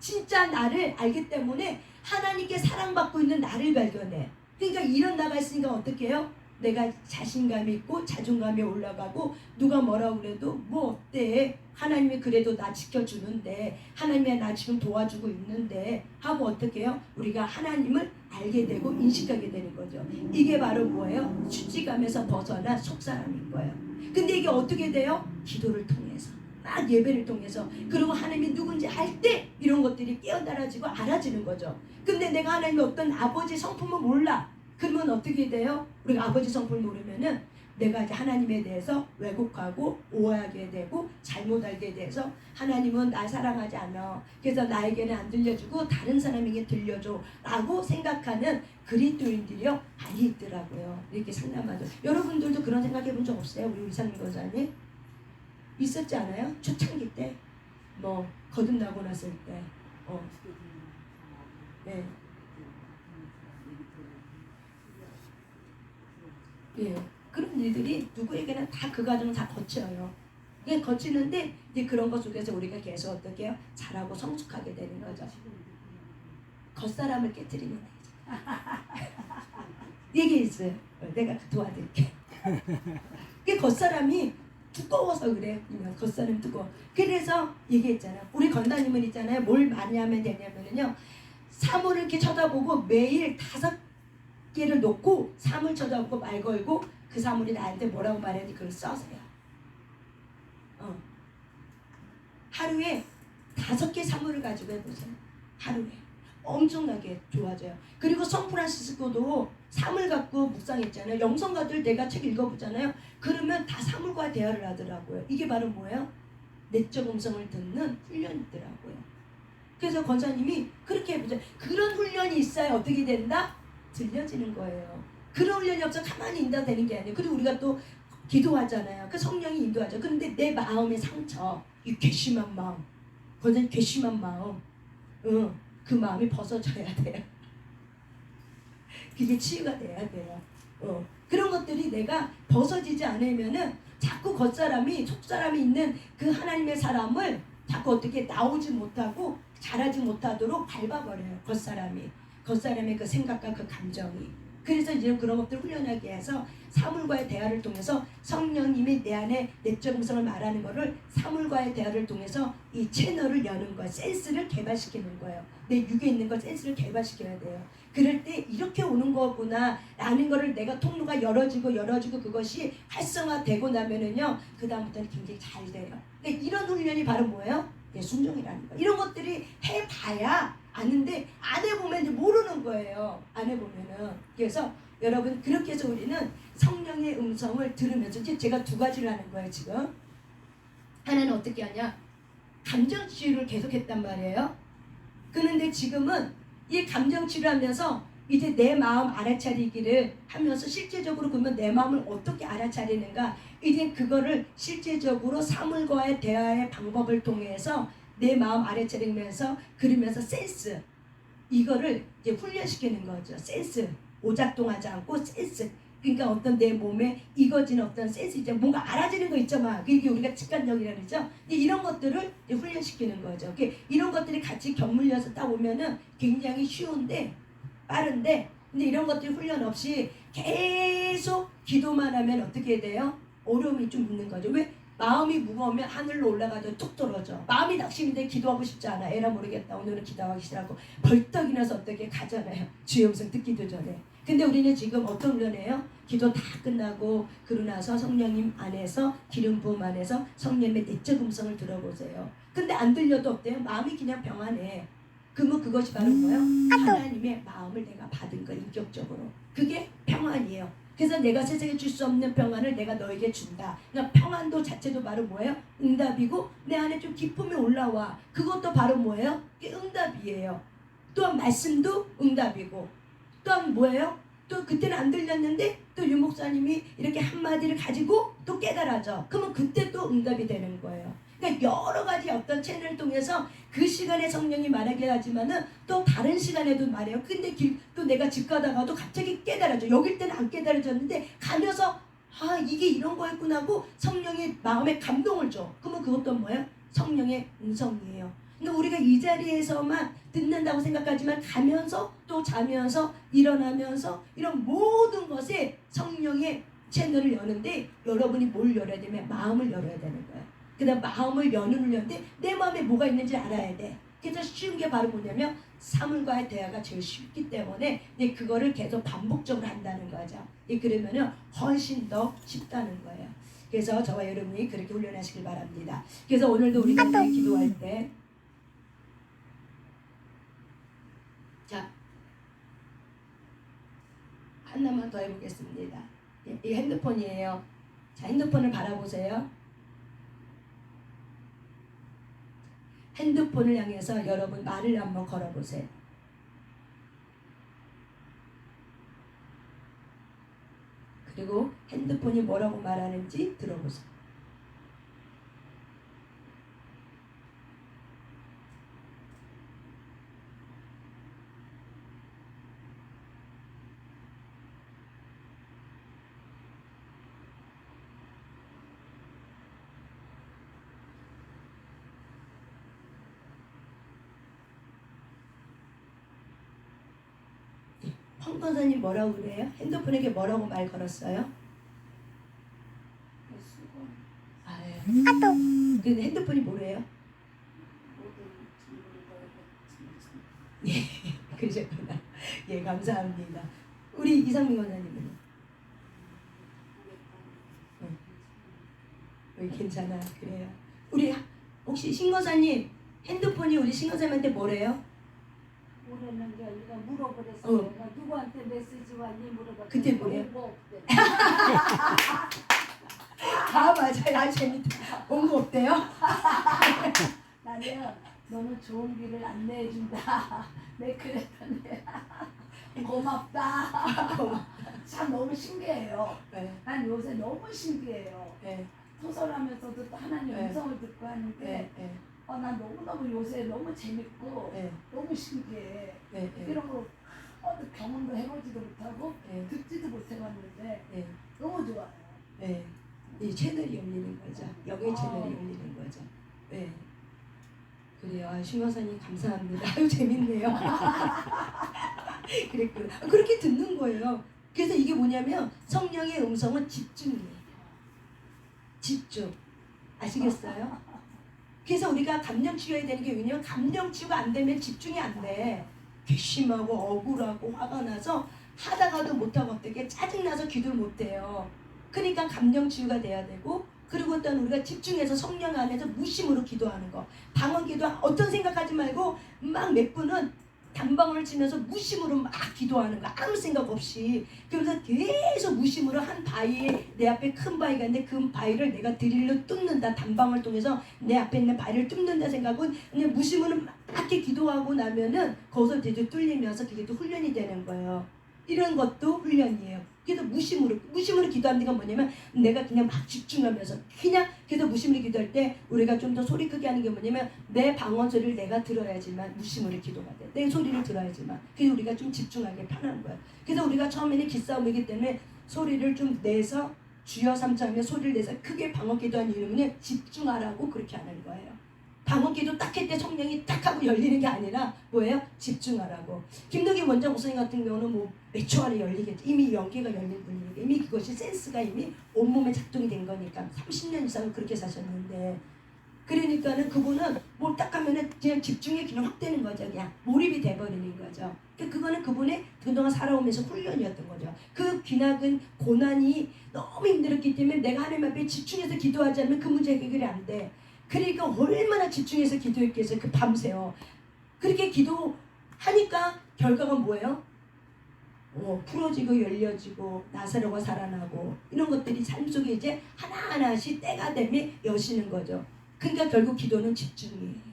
진짜 나를 알기 때문에 하나님께 사랑받고 있는 나를 발견해. 그러니까 이런 나가 있으니까 어떻게 해요? 내가 자신감이 있고 자존감이 올라가고 누가 뭐라고 그래도 뭐 어때? 하나님이 그래도 나 지켜주는데, 하나님이 나 지금 도와주고 있는데 하고 어떻게 해요? 우리가 하나님을 알게 되고 인식하게 되는 거죠. 이게 바로 뭐예요? 수치감에서 벗어난 속사람인 거예요. 근데 이게 어떻게 돼요? 기도를 통해서, 막 예배를 통해서, 그리고 하나님이 누군지 알 때 이런 것들이 깨어나라지고 알아지는 거죠. 근데 내가 하나님의 어떤 아버지 성품을 몰라. 그러면 어떻게 돼요? 우리가 아버지 성품을 모르면은 내가 이제 하나님에 대해서 왜곡하고 오해하게 되고 잘못 알게 돼서 하나님은 날 사랑하지 않아. 그래서 나에게는 안 들려주고 다른 사람에게 들려줘 라고 생각하는 그리스도인들이요 많이 있더라고요. 이렇게 상담하죠. 여러분들도 그런 생각해 본 적 없어요? 우리 이상민 권사님? 있었지 않아요? 초창기 때? 뭐 거듭나고 났을 때? 네. 예. 그런 일들이 누구에게나 다 그 과정 다 거쳐요. 이게 거치는데 이제 그런 것 속에서 우리가 계속 어떻게 해요? 잘하고 성숙하게 되는 거죠. 겉사람을 깨뜨리는 얘기 있어요. 내가 도와드릴게. 이게 겉사람이 두꺼워서 그래요. 겉사람이 두꺼워. 그래서 얘기했잖아. 우리 건다님은 있잖아요. 뭘 많이 하면 되냐면요. 사물을 이렇게 쳐다보고 매일 5개를 놓고 사물 쳐다보고 말 걸고 그 사물이 나한테 뭐라고 말했는지 그걸 써서요. 하루에 5개 사물을 가지고 해보세요. 하루에. 엄청나게 좋아져요. 그리고 성프란시스코도 사물 갖고 묵상했잖아요. 영성가들 내가 책 읽어보잖아요. 그러면 다 사물과 대화를 하더라고요. 이게 바로 뭐예요? 내적 음성을 듣는 훈련이더라고요. 그래서 권사님이 그렇게 해보죠. 그런 훈련이 있어야 어떻게 된다? 들려지는 거예요. 그런 훈련이 없어 가만히 인도되는 게 아니에요. 그리고 우리가 또 기도하잖아요. 그 성령이 인도하죠. 그런데 내 마음의 상처, 이 괘씸한 마음, 권사님 괘씸한 마음, 그 마음이 벗어져야 돼요. 그게 치유가 돼야 돼요. 그런 것들이 내가 벗어지지 않으면은 자꾸 겉사람이 속사람이 있는 그 하나님의 사람을 자꾸 어떻게 나오지 못하고 자라지 못하도록 밟아버려요. 겉사람의 그 생각과 그 감정이. 그래서 이제 그런 것들을 훈련하게 해서 사물과의 대화를 통해서 성령님이 내 안에 내적 음성을 말하는 거를 사물과의 대화를 통해서 이 채널을 여는 거예요. 센스를 개발시키는 거예요. 내 육에 있는 걸 센스를 개발시켜야 돼요. 그럴 때 이렇게 오는 거구나 라는 거를 내가 통로가 열어지고 그것이 활성화되고 나면은요 그 다음부터는 굉장히 잘 돼요. 그러니까 이런 훈련이 바로 뭐예요? 순종이라는 거. 이런 것들이 해봐야 아는데 안 해보면 이제 모르는 거예요. 안 해보면은. 그래서 여러분 그렇게 해서 우리는 성령의 음성을 들으면서 제가 2가지를 하는 거예요 지금. 하나는 어떻게 하냐? 감정 치유를 계속했단 말이에요. 그런데 지금은 이 감정 치유하면서 이제 내 마음 알아차리기를 하면서 실제적으로 그러면 내 마음을 어떻게 알아차리는가, 이제 그거를 실제적으로 사물과의 대화의 방법을 통해서 내 마음 알아차리면서 그러면서 센스, 이거를 이제 훈련시키는 거죠. 센스, 오작동하지 않고 센스. 그러니까 어떤 내 몸에 익어지는 어떤 센스, 이제 뭔가 알아지는 거 있잖아. 그게 우리가 직관력이라 그러죠. 이런 것들을 이제 훈련시키는 거죠. 이런 것들이 같이 격물려서 딱 오면은 굉장히 쉬운데 빠른데, 근데 이런 것들이 훈련 없이 계속 기도만 하면 어떻게 돼요? 어려움이 좀 있는 거죠. 왜? 마음이 무거우면 하늘로 올라가도 뚝 떨어져. 마음이 낙심인데 기도하고 싶지 않아. 에라 모르겠다. 오늘은 기도하기 싫다고 벌떡 일어나서 어떻게 가잖아요. 주의 음성 듣기도 전에. 근데 우리는 지금 어떤 훈련이에요? 기도 다 끝나고 그러고 나서 성령님 안에서 기름 부음 안에서 성령님의 내적 음성을 들어보세요. 근데 안 들려도 어때요? 마음이 그냥 평안해. 그러면 그것이 바로 뭐예요? 하나님의 마음을 내가 받은 거, 인격적으로. 그게 평안이에요. 그래서 내가 세상에 줄 수 없는 평안을 내가 너에게 준다. 그러니까 평안도 자체도 바로 뭐예요? 응답이고 내 안에 좀 기쁨이 올라와. 그것도 바로 뭐예요? 그게 응답이에요. 또한 말씀도 응답이고 또한 뭐예요? 또 그때는 안 들렸는데 또 유목사님이 이렇게 한마디를 가지고 또 깨달아져. 그러면 그때 또 응답이 되는 거예요. 그러니까 여러 가지 어떤 채널을 통해서 그 시간에 성령이 말하게 하지만은 또 다른 시간에도 말해요. 근데 또 내가 집 가다가도 갑자기 깨달아져. 여길 때는 안 깨달아졌는데 가면서 아 이게 이런 거였구나 하고 성령이 마음에 감동을 줘. 그러면 그것도 뭐예요? 성령의 음성이에요. 그러니까 우리가 이 자리에서만 듣는다고 생각하지만 가면서 또 자면서 일어나면서 이런 모든 것에 성령의 채널을 여는데 여러분이 뭘 열어야 되면 마음을 열어야 되는 거예요. 그 다음 마음을 여는 훈련인데 내 마음에 뭐가 있는지 알아야 돼. 그래서 쉬운 게 바로 뭐냐면 사물과의 대화가 제일 쉽기 때문에 그거를 계속 반복적으로 한다는 거죠. 그러면은 훨씬 더 쉽다는 거예요. 그래서 저와 여러분이 그렇게 훈련하시길 바랍니다. 그래서 오늘도 우리가 기도할 때 자, 하나만 더 해보겠습니다. 이 핸드폰이에요. 자, 핸드폰을 바라보세요. 핸드폰을 향해서 여러분 말을 한번 걸어보세요. 그리고 핸드폰이 뭐라고 말하는지 들어보세요. 황 권사님 뭐라고 그래요? 핸드폰에게 뭐라고 말 걸었어요? 수건 아유. 근데 핸드폰이 뭐래요? 예, 그러셨구나. 예, 감사합니다. 우리 이상민 권사님은요? 괜찮아, 그래요. 우리 혹시 신 권사님 핸드폰이 우리 신 권사님한테 뭐래요? 모르는 게 아니라 물어보랬어요. 어. 나 누구한테 메시지 왔니 물어봤더니 그때 뭐래요? 뭐 없대. 아 맞아요. 아 재밌다. 온 거 없대요? 나는 너는 좋은 길을 안내해준다. 내 그랬더니 고맙다. 참 너무 신기해요. 네. 난 요새 너무 신기해요. 네. 소설하면서도 또 하나님 네. 음성을 듣고 하는데 네. 네. 난 너무너무 요새 너무 재밌고 네. 너무 신기해. 네. 네. 이런 거 경험도 해보지도 못하고 네. 듣지도 못해봤는데 네. 너무 좋아요. 네. 이 채널이 열리는 거죠. 여기 채널이 열리는 거죠. 네. 그래요. 아, 신화사님 감사합니다. 아유 재밌네요. 그랬구나. 그렇게 듣는 거예요. 그래서 이게 뭐냐면 성령의 음성은 집중이에요. 집중. 아시겠어요? 그래서 우리가 감정 치유해야 되는 게 왜냐면 감정 치유가 안 되면 집중이 안 돼. 괘씸하고 억울하고 화가 나서 하다가도 못하고 어떻게 짜증나서 기도를 못해요. 그러니까 감정 치유가 돼야 되고 그리고 또 우리가 집중해서 성령 안에서 무심으로 기도하는 거. 방언 기도 어떤 생각하지 말고 막 몇 분은 단방울을 치면서 무심으로 막 기도하는 거 아무 생각 없이 그러면서 계속 무심으로 한 바위에 내 앞에 큰 바위가 있는데 그 바위를 내가 드릴로 뚫는다 단방울을 통해서 내 앞에 있는 바위를 뚫는다 생각은 그냥 무심으로 막 이렇게 기도하고 나면은 거기서 이제 뚫리면서 그게 또 훈련이 되는 거예요. 이런 것도 훈련이에요. 그래서 무심으로 기도하는 게 뭐냐면 내가 그냥 막 집중하면서 그냥 그래서 무심으로 기도할 때 우리가 좀 더 소리 크게 하는 게 뭐냐면 내 방언 소리를 내가 들어야지만 무심으로 기도가 돼. 내 소리를 들어야지만. 그래서 우리가 좀 집중하기 편한 거야. 그래서 우리가 처음에는 기싸움이기 때문에 소리를 좀 내서 주여 삼자하며 소리를 내서 크게 방언 기도하는 이유는 집중하라고 그렇게 하는 거예요. 방언 기도 딱 할 때 성령이 딱 하고 열리는 게 아니라 뭐예요? 집중하라고. 김덕희 원장 목사님 같은 경우는 뭐 몇 초 안에 열리겠지. 이미 연기가 열린 분이니까 이미 그것이 센스가 이미 온몸에 작동이 된 거니까 30년 이상 그렇게 사셨는데 그러니까는 그분은 뭘 딱 하면은 그냥 집중이 그냥 확 되는 거죠. 그냥 몰입이 돼버리는 거죠. 그거는 그분의 그동안 살아오면서 훈련이었던 거죠. 그 기나긴 고난이 너무 힘들었기 때문에 내가 하나님 앞에 집중해서 기도하지 않으면 그 문제 해결이 안 돼. 그러니까 얼마나 집중해서 기도했겠어요. 그 밤새요. 그렇게 기도하니까 결과가 뭐예요? 풀어지고 열려지고 나사로가 살아나고 이런 것들이 삶 속에 이제 하나하나씩 때가 되면 여시는 거죠. 그러니까 결국 기도는 집중이에요.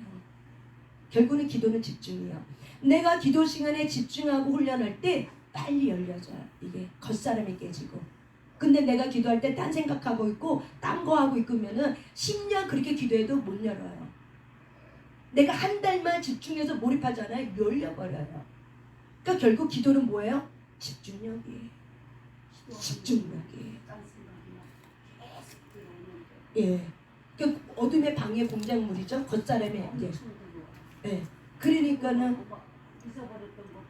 결국은 기도는 집중이에요. 내가 기도 시간에 집중하고 훈련할 때 빨리 열려져요. 이게 겉사람이 깨지고. 근데 내가 기도할 때 딴 생각하고 있고 딴 거 하고 있으면은 10년 그렇게 기도해도 못 열어요. 내가 한 달만 집중해서 몰입하잖아요. 열려버려요. 그러니까 결국 기도는 뭐예요? 집중력이에요. 집중력이에요. 예. 그 어둠의 방해 공작물이죠. 겉사람이 이제. 예. 그러니까는 잊어버렸던 것도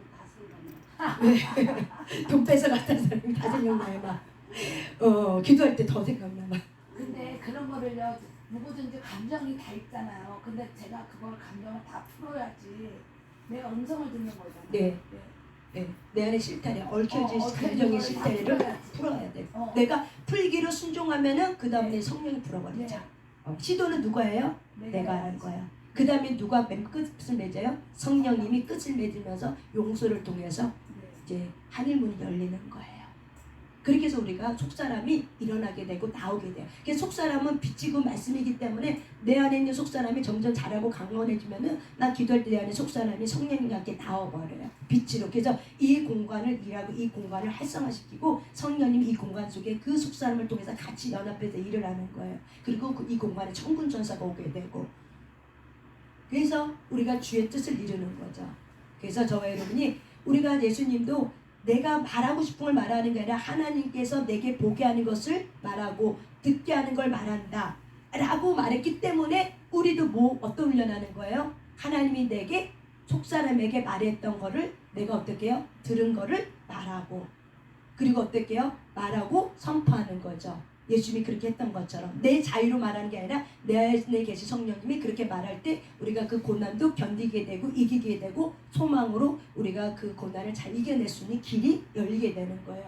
다 생각나. 돈 뺏어 갔다는 사람이 다 생각나요. 막. 기도할 때 더 생각나. 막. 근데 그런 거를요, 누구든지 감정이 다 있잖아요. 근데 제가 그걸 감정을 다 풀어야지 내 음성을 듣는 거잖아요. 네. 네. 내 안에 실타래, 얽혀진 감정의 실타래를 풀어야 돼. 내가 풀기로 순종하면은 그 다음에 성령이 풀어버리죠. 시도는 누가 해요? 내가 하는 거야. 그 다음에 누가 맨 끝을 맺어요? 성령님이 끝을 맺으면서 용서를 통해서 이제 하늘문이 열리는 거예요. 그렇게 해서 우리가 속사람이 일어나게 되고 나오게 돼요. 그래서 속사람은 빛이고 말씀이기 때문에 내 안에 있는 속사람이 점점 자라고 강건해지면은 나 기도할 때 내 안에 속사람이 성령님과 함께 나와버려요. 빛으로. 그래서 이 공간을 일하고 이 공간을 활성화시키고 성령님이 이 공간 속에 그 속사람을 통해서 같이 연합해서 일을 하는 거예요. 그리고 이 공간에 천군천사가 오게 되고 그래서 우리가 주의 뜻을 이루는 거죠. 그래서 저와 여러분이 우리가 예수님도 내가 말하고 싶은 걸 말하는 게 아니라 하나님께서 내게 보게 하는 것을 말하고 듣게 하는 걸 말한다 라고 말했기 때문에 우리도 어떤 훈련하는 거예요? 하나님이 내게 속사람에게 말했던 거를 내가 어떻게 해요? 들은 거를 말하고 그리고 어떻게 해요? 말하고 선포하는 거죠. 예수님이 그렇게 했던 것처럼 내 자유로 말하는 게 아니라 내 안에 계신 성령님이 그렇게 말할 때 우리가 그 고난도 견디게 되고 이기게 되고 소망으로 우리가 그 고난을 잘 이겨낼 수 있는 길이 열리게 되는 거예요.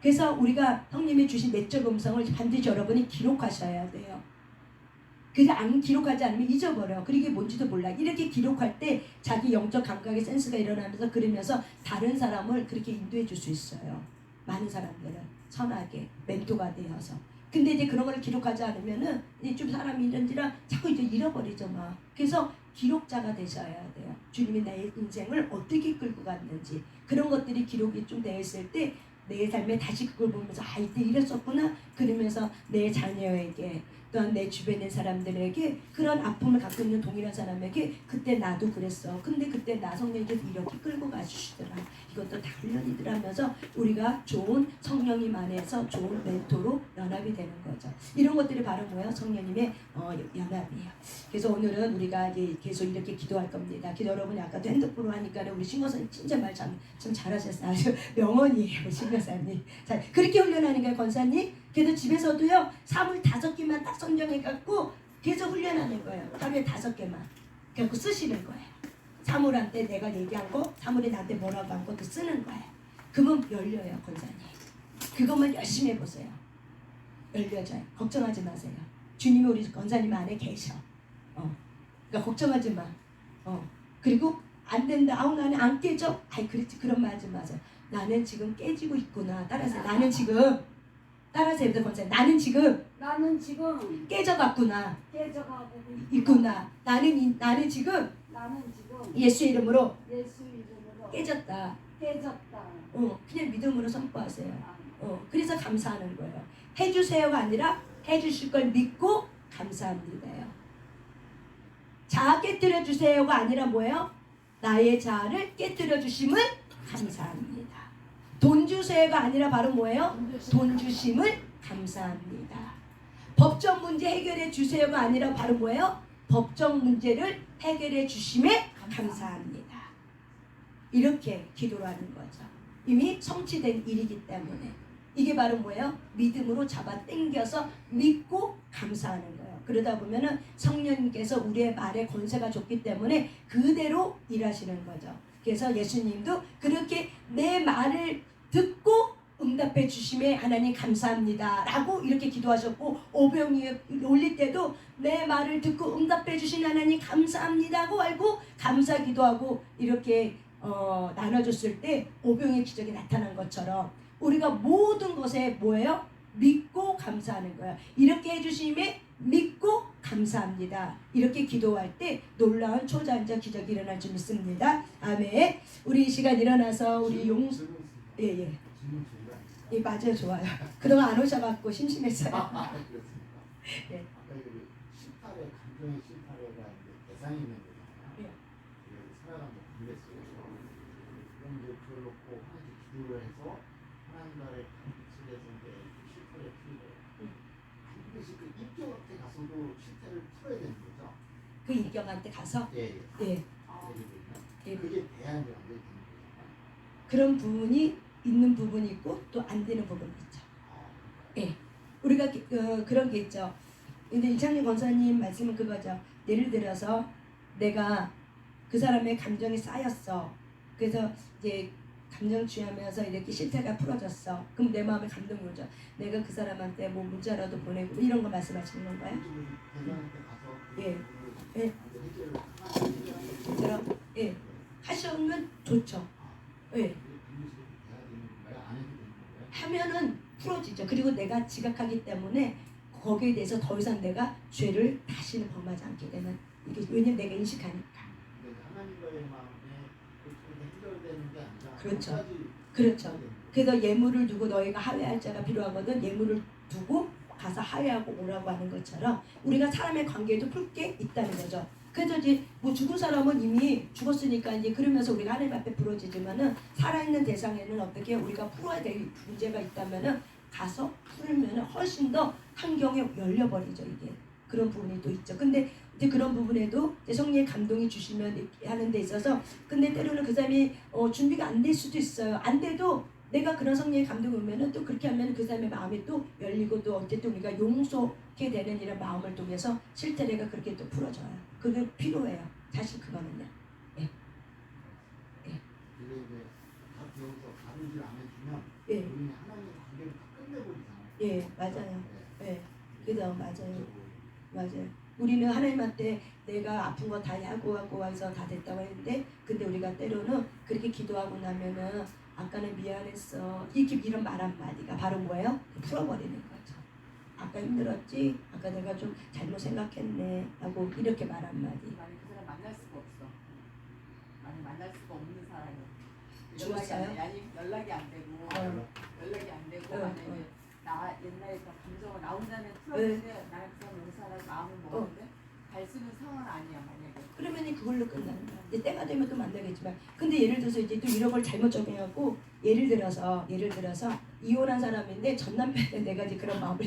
그래서 우리가 성령님이 주신 내적 음성을 반드시 여러분이 기록하셔야 돼요. 그래서 안 기록하지 않으면 잊어버려요. 그리고 이게 뭔지도 몰라. 이렇게 기록할 때 자기 영적 감각의 센스가 일어나면서 그러면서 다른 사람을 그렇게 인도해 줄 수 있어요. 많은 사람들은 선하게 멘토가 되어서. 근데 이제 그런 걸 기록하지 않으면은 이제 좀 사람이 이런지라 자꾸 이제 잃어버리죠 막. 그래서 기록자가 되셔야 돼요. 주님이 내 인생을 어떻게 끌고 갔는지 그런 것들이 기록이 좀 되어 있을 때 내 삶에 다시 그걸 보면서 아 이때 이랬었구나 그러면서 내 자녀에게 또한 내 주변의 사람들에게 그런 아픔을 갖고 있는 동일한 사람에게 그때 나도 그랬어. 근데 그때 나 성령님께서 이렇게 끌고 가주시더라. 이것도 다 훈련이더라 하면서 우리가 좋은 성령님 안에서 좋은 멘토로 연합이 되는 거죠. 이런 것들이 바로 뭐예요? 성령님의 연합이에요. 그래서 오늘은 우리가 이제 계속 이렇게 기도할 겁니다. 기도 여러분이 아까도 핸드폰으로 하니까 우리 신고사님 진짜 말 참 잘하셨어요. 아주 명언이에요. 신고사님. 자, 그렇게 훈련하는 거예요. 권사님. 그래도 집에서도요. 사물 5개만 딱 선정해갖고 계속 훈련하는 거예요. 하루에 5개만. 그래갖고 쓰시는 거예요. 사물한테 내가 얘기한 거, 사물이 나한테 뭐라고 한 것도 쓰는 거예요. 그러면 열려요, 권사님. 그것만 열심히 해보세요. 열려져요. 걱정하지 마세요. 주님이 우리 권사님 안에 계셔. 그러니까 걱정하지 마. 그리고 안 된다. 아우 나는 안 깨져. 아이 그렇지 그런 말 하지 마세요. 나는 지금 깨지고 있구나. 따라서 나는 지금 따라서 권사님 나는 지금 깨져갔구나. 깨져가고 있구나. 나는 지금 예수의 이름으로 깨졌다. 그냥 믿음으로 선포하세요. 그래서 감사하는 거예요. 해주세요가 아니라 해주실 걸 믿고 감사합니다요. 자아 깨뜨려 주세요가 아니라 뭐예요? 나의 자아를 깨뜨려 주심을 감사합니다. 돈 주세요가 아니라 바로 뭐예요? 돈 주심을 감사합니다. 법적 문제 해결해 주세요가 아니라 바로 뭐예요? 법적 문제를 해결해 주심에 감사합니다. 이렇게 기도를 하는 거죠. 이미 성취된 일이기 때문에 이게 바로 뭐예요? 믿음으로 잡아 당겨서 믿고 감사하는 거예요. 그러다 보면은 성령님께서 우리의 말에 권세가 좋기 때문에 그대로 일하시는 거죠. 그래서 예수님도 그렇게 내 말을 듣고 응답해 주심에 하나님 감사합니다 라고 이렇게 기도하셨고 오병이 올릴 때도 내 말을 듣고 응답해 주신 하나님 감사합니다 하고 알고 감사 기도하고 이렇게 나눠줬을 때 오병의 기적이 나타난 것처럼 우리가 모든 것에 뭐예요? 믿고 감사하는 거예요. 이렇게 해주심에 믿고 감사합니다. 이렇게 기도할 때 놀라운 초자연적 기적이 일어날 줄 믿습니다. 아멘. 우리 이 시간 일어나서 우리 예예. 예, 맞아요. 좋아요. 그동안 안 오셔갖고 심심했어요. 그렇습니다. 예. 아까 그 실타래 감정의 실타래가 이제 대상이 있는 거잖아요. 예. 살아가는 관계 속에서 그럼 이제 그걸 놓고 하나님께 기도를 해서 하나님과의 관계 속에서 이제 그 실타래 풀고 반드시 그 입경한테 가서도 실타를 풀어야 되는 거죠. 그 이경한테 가서 예. 예. 예. 그게 대안이 안 되는 거잖아요. 그런 부분이 있는 부분이 있고 또 안 되는 부분이 있죠. 예. 우리가 그런 게 있죠. 근데 이창민 권사님 말씀은 그거죠. 예를 들어서 내가 그 사람의 감정이 쌓였어. 그래서 이제 감정 취하면서 이렇게 실태가 풀어졌어. 그럼 내 마음에 감동이 오죠. 내가 그 사람한테 뭐 문자라도 보내고 이런 거 말씀하시는 건가요? 대상한테 가서 예. 예. 예. 그럼 예. 하시면 좋죠. 예. 하면은 풀어지죠. 그리고 내가 지각하기 때문에 거기에 대해서 더 이상 내가 죄를 다시는 범하지 않게 되는 이게 왜냐면 내가 인식하니까. 하나님과의 마음에 그렇게 해결되는 게 아니라 그렇죠. 그렇죠. 그래서 예물을 두고 너희가 하회할 자가 필요하거든 예물을 두고 가서 하회하고 오라고 하는 것처럼 우리가 사람의 관계에도 풀 게 있다는 거죠. 그래서 이제 뭐 죽은 사람은 이미 죽었으니까 이제 그러면서 우리가 하나님 앞에 부러지지만은 살아있는 대상에는 어떻게 우리가 풀어야 될 문제가 있다면은 가서 풀면은 훨씬 더 환경에 열려버리죠 이게 그런 부분이 또 있죠. 근데 이제 그런 부분에도 이제 성령의 감동이 주시면 하는 데 있어서 근데 때로는 그 사람이 준비가 안 될 수도 있어요. 안 돼도 내가 그런 성령의 감동이 오면은 또 그렇게 하면 그 사람의 마음이 또 열리고 또 어쨌든 우리가 용서하게 되는 이런 마음을 통해서 실제가 그렇게 또 풀어져요. 그게 필요해요. 사실 그거는요. 예. 예. 근데 이제 다 배워서 다루질 안 해주면 예. 우리는 하나님의 관계를 다 끝내버리잖아요. 예, 맞아요. 예. 그죠, 맞아요. 예. 맞아요. 우리는 하나님한테 내가 아픈 거 다 하고 와서 다 됐다고 했는데 근데 우리가 때로는 그렇게 기도하고 나면은 아까는 미안했어 이런 말 한마디가 바로 뭐예요? 풀어버리는 거죠. 아까 힘들었지? 아까 내가 좀 잘못 생각했네 하고 이렇게 말 한마디. 만약 그 사람 만날 수가 없어. 만약 만날 수가 없는 사람은 죽었어요? 연락이 안 되고 연락이 안 되고 만약에 나 옛날에 그 감정을 나 혼자는 풀었는데 나는 그 사람 용서하라고 마음을 먹었는데 갈 수 있는 상황은 아니야 만약에. 그러면 그걸로 끝나는 거야. 이제 때가 되면 또 만나겠지만 근데 예를 들어서 이제 또 이런 걸 잘못 적용하고 예를 들어서 이혼한 사람인데 전 남편한테 내가 이제 그런 마음을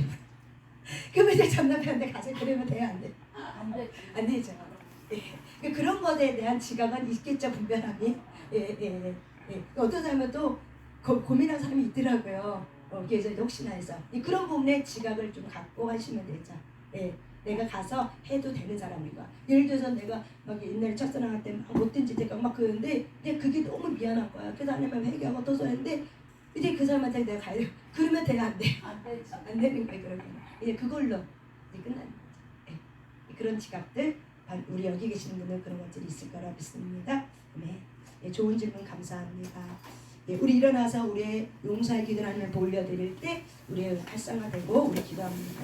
그러면 이제 전 남편한테 가서 그러면 돼야 안 돼? 안 되지. 안 되죠. 예. 그런 것에 대한 지각은 있겠죠 분별함이. 예. 어떤 사람은 또 고민한 사람이 있더라고요. 그래서 혹시나 해서 그런 부분에 지각을 좀 갖고 하시면 되죠. 예. 내가 가서 해도 되는 사람인가. 예를 들어서 내가 막 옛날에 첫사랑할 때 못된 짓 했고 막 그러는데 이제 그게 너무 미안한 거야. 그래서 하나님 회개하고 어떠서 했는데 이제 그 사람한테 내가 가야 돼. 그러면 돼야 안 돼. 안 되지. 안 되는 거야 그러면. 이제 그걸로 이제 끝나는 거죠. 예. 그런 지각들 우리 여기 계시는 분들 그런 것들이 있을 거라 믿습니다. 네. 예, 좋은 질문 감사합니다. 예, 우리 일어나서 우리의 용서의 기도를 하나님을 올려드릴 때 우리 활성화되고 우리 기도합니다.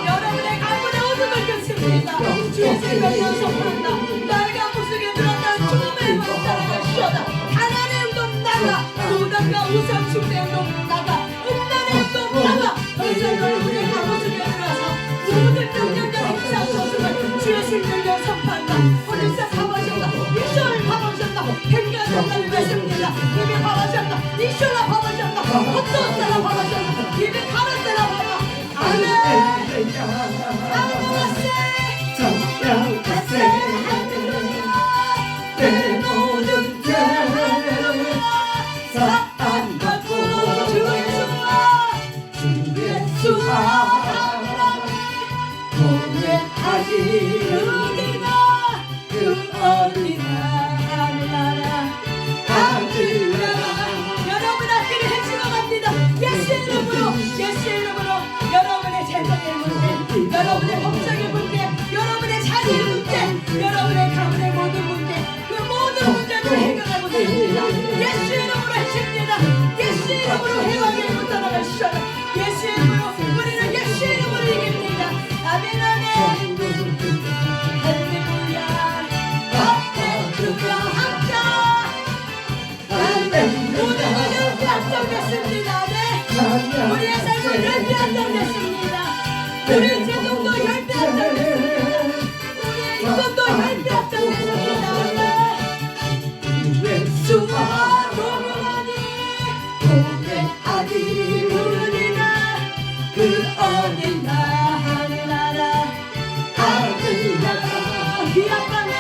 여러분의 가문의 웃음을 예수님을 선포한다. 나이가 무속에 들었다. 죽음의 문 따라가시오다. 가난의 운동 나가. 노당과 우상 숭배의 운동 나가. 음란의 운동 나가. 더 이상 여러분의 가무속에 들어와서 모든 명령과 행사 소중한 주의 생명을 선포한다. 오늘사 가보셨다. 미션을 가보셨다. 행가 정답을 말씀드린다. 이미 가보셨다. 미션을 가보셨다. 어떤 때나 가보셨다. 이미 가는 때나 봐봐. 아멘. 내 모든 죄 사랑받고 주 예수와 고백하리 그 어디나 하늘나라 여러분 앞길을 헤치고 갑니다. 예수의 이름으로 예수의 이름으로 여러분의 재정의 문제, 여러분의 법적인 문제, 여러분의 자녀의 문제, 여러분의 가문의 모든 문제, 그 모든 문제들을 해결하고 됩니다. 예수의 이름으로 해칩니다. 예수의 이름으로 해방의 문 따라가시오라. 예수의 이름으로 우리는 예수의 이름으로 이깁니다. 아멘 아멘. 할렐루야. 할렐루야. 모든 열매 안정됐습니다. 네. 우리의 삶은 열매 안정됐습니다. 우리의 제동도 열매 안정됐습니다. 우리의 이것도 열매 안정됐습니다. 네. 예수와 동행하니 고백하리 우리나 그 어디나 하늘나라 하늘나라 기약하며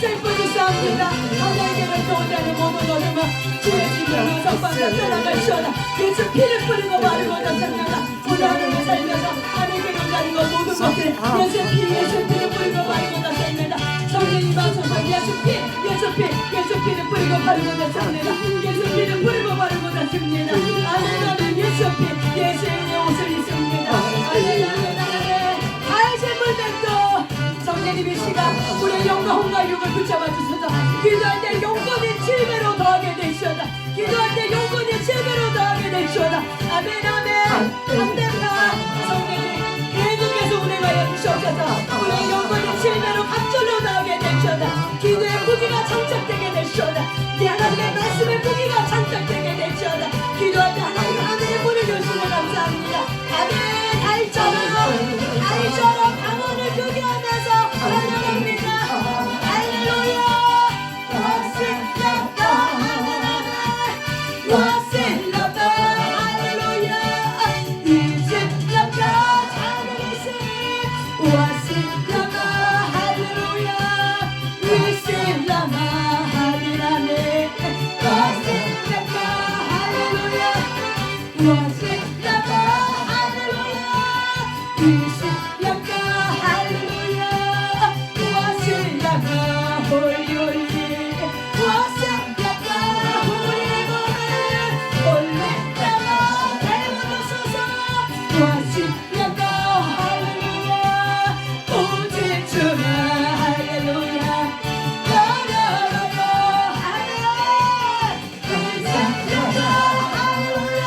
슬프지 싸웁니다. 하나님께로 교자를 모두 얻으며 주의 집을 성방에 떠나가시오라. 예수 피를 뿌리고 바르고 졌습니다. 오늘 하루를 살면서 하나님께로 자는 것 모든 것을 예수 피를 뿌리고 바르고 졌습니다. 성령이 마셔서 예수 피를 뿌리고 바르고 졌습니다. 예수 피를 뿌리고 바르고 졌습니다. 아멘 예수 피 예수의 옷을 입습니다. 아멘 하얀색 물백도 성령님의 시가 우리의 영과 혼과 육을 붙잡아 주소서. 기도할 때 용건이 7배로 더하게 되시오다. 기도할 때 용건이 7배로 더하게 되시오다. 아멘 아멘. 감사합니다. 성령님 계속해서 운행하여 주시옵소서. 우리의 용건이 7배로 갑절로 더하게 되시오다. 기도의 무기가 장착되게 되시오다. 하나님의 말씀의 무기가 장착되게 되시오다. 기도할 때 하나님 하늘의 문을 여시며 감사합니다. 아멘. 달처럼 강원을 크게 하면서 찬양합니다. 할렐루야. 와슬라바 할렐루야. 이슬라바 찬양했으 와슬라바 할렐루야. 이슬라마 하늘하네 와슬라바 할렐루야. 와슬라바 할렐루야. 이슬라마 할렐루야. 와슬라마 홀리홀리 와슬라마 홀리홀리 올레라마 배워주소서. 와슬라마 할렐루야. 오직 주라 할렐루야. 라라라라 할렐루야. 와슬라마 할렐루야.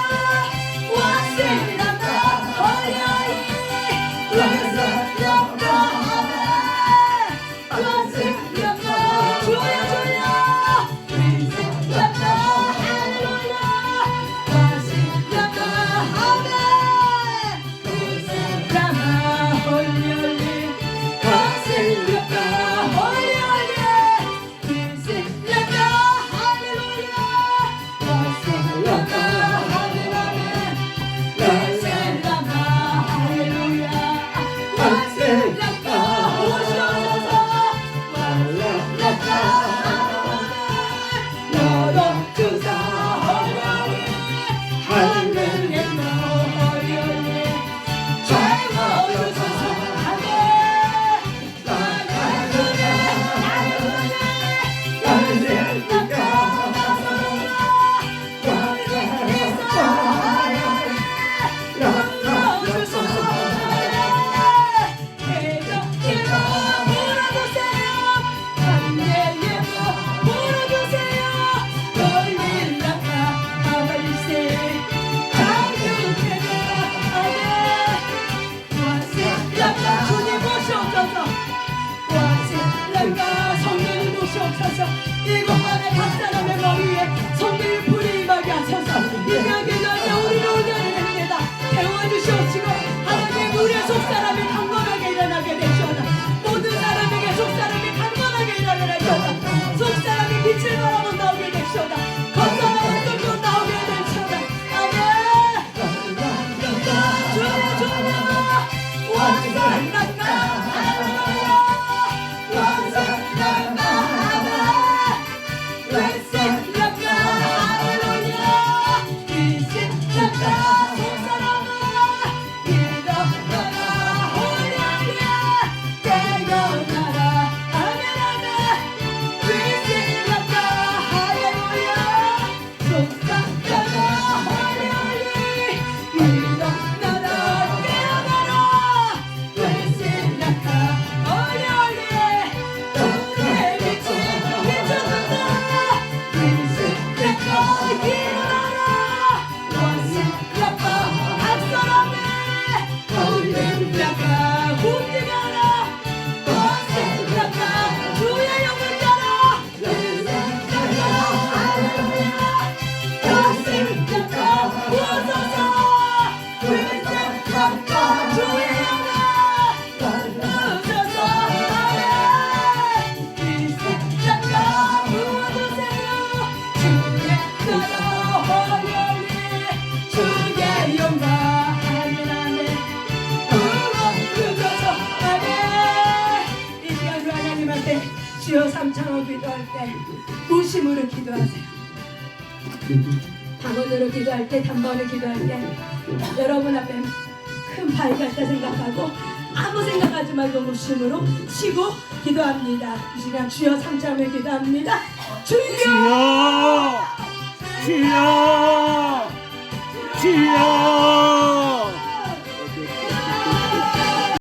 방언으로 기도할 때 무심으로 기도하세요. 방언으로 기도할 때, 단번에 기도할 때 여러분 앞에 큰 바위가 있다 생각하고 아무 생각하지 말고 무심으로 치고 기도합니다. 이 시간 주여 3점을 기도합니다. 주여! 주여 주여